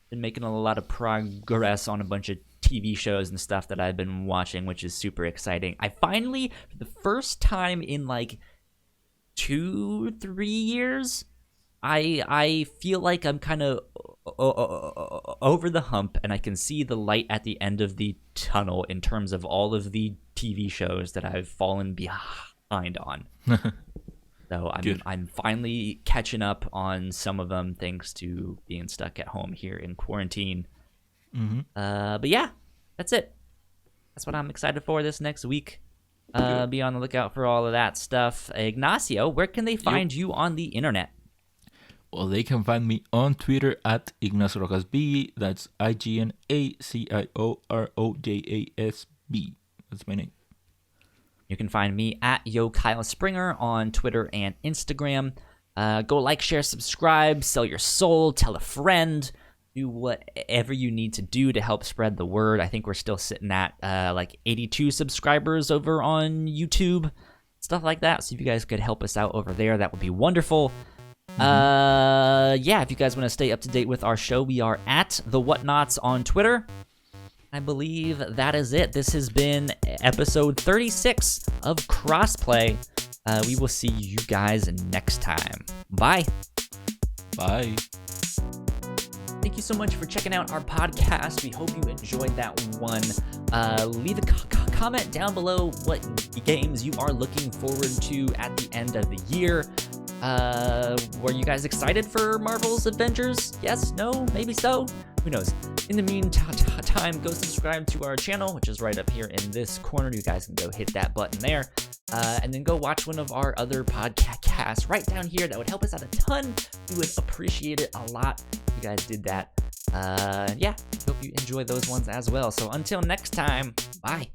Been making a lot of progress on a bunch of TV shows and stuff that I've been watching, which is super exciting. I finally, for the first time in like 2-3 years, I feel like I'm kind of over the hump, and I can see the light at the end of the tunnel in terms of all of the TV shows that I've fallen behind on. So I'm finally catching up on some of them thanks to being stuck at home here in quarantine. Mm-hmm. But yeah, that's it. That's what I'm excited for this next week. Be on the lookout for all of that stuff. Ignacio, where can they find you on the internet? Well, they can find me on Twitter at IgnacioRojasB. That's IGNACIOROJASB. That's my name. You can find me at YoKyleSpringer on Twitter and Instagram. Go like, share, subscribe, sell your soul, tell a friend. Do whatever you need to do to help spread the word. I think we're still sitting at like 82 subscribers over on YouTube. stuff like that. So if you guys could help us out over there, that would be wonderful. Yeah, if you guys want to stay up to date with our show, we are at The Whatnots on Twitter. I believe that is it. This has been episode 36 of Crossplay. We will see you guys next time. Bye. Bye. Thank you so much for checking out our podcast. We hope you enjoyed that one. Leave a comment down below what games you are looking forward to at the end of the year. Were you guys excited for Marvel's Avengers? Yes? No? Maybe so? Who knows? In the meantime, go subscribe to our channel, which is right up here in this corner. You guys can go hit that button there. And then go watch one of our other podcasts right down here. That would help us out a ton. We would appreciate it a lot if you guys did that. Yeah, hope you enjoy those ones as well. So until next time, bye.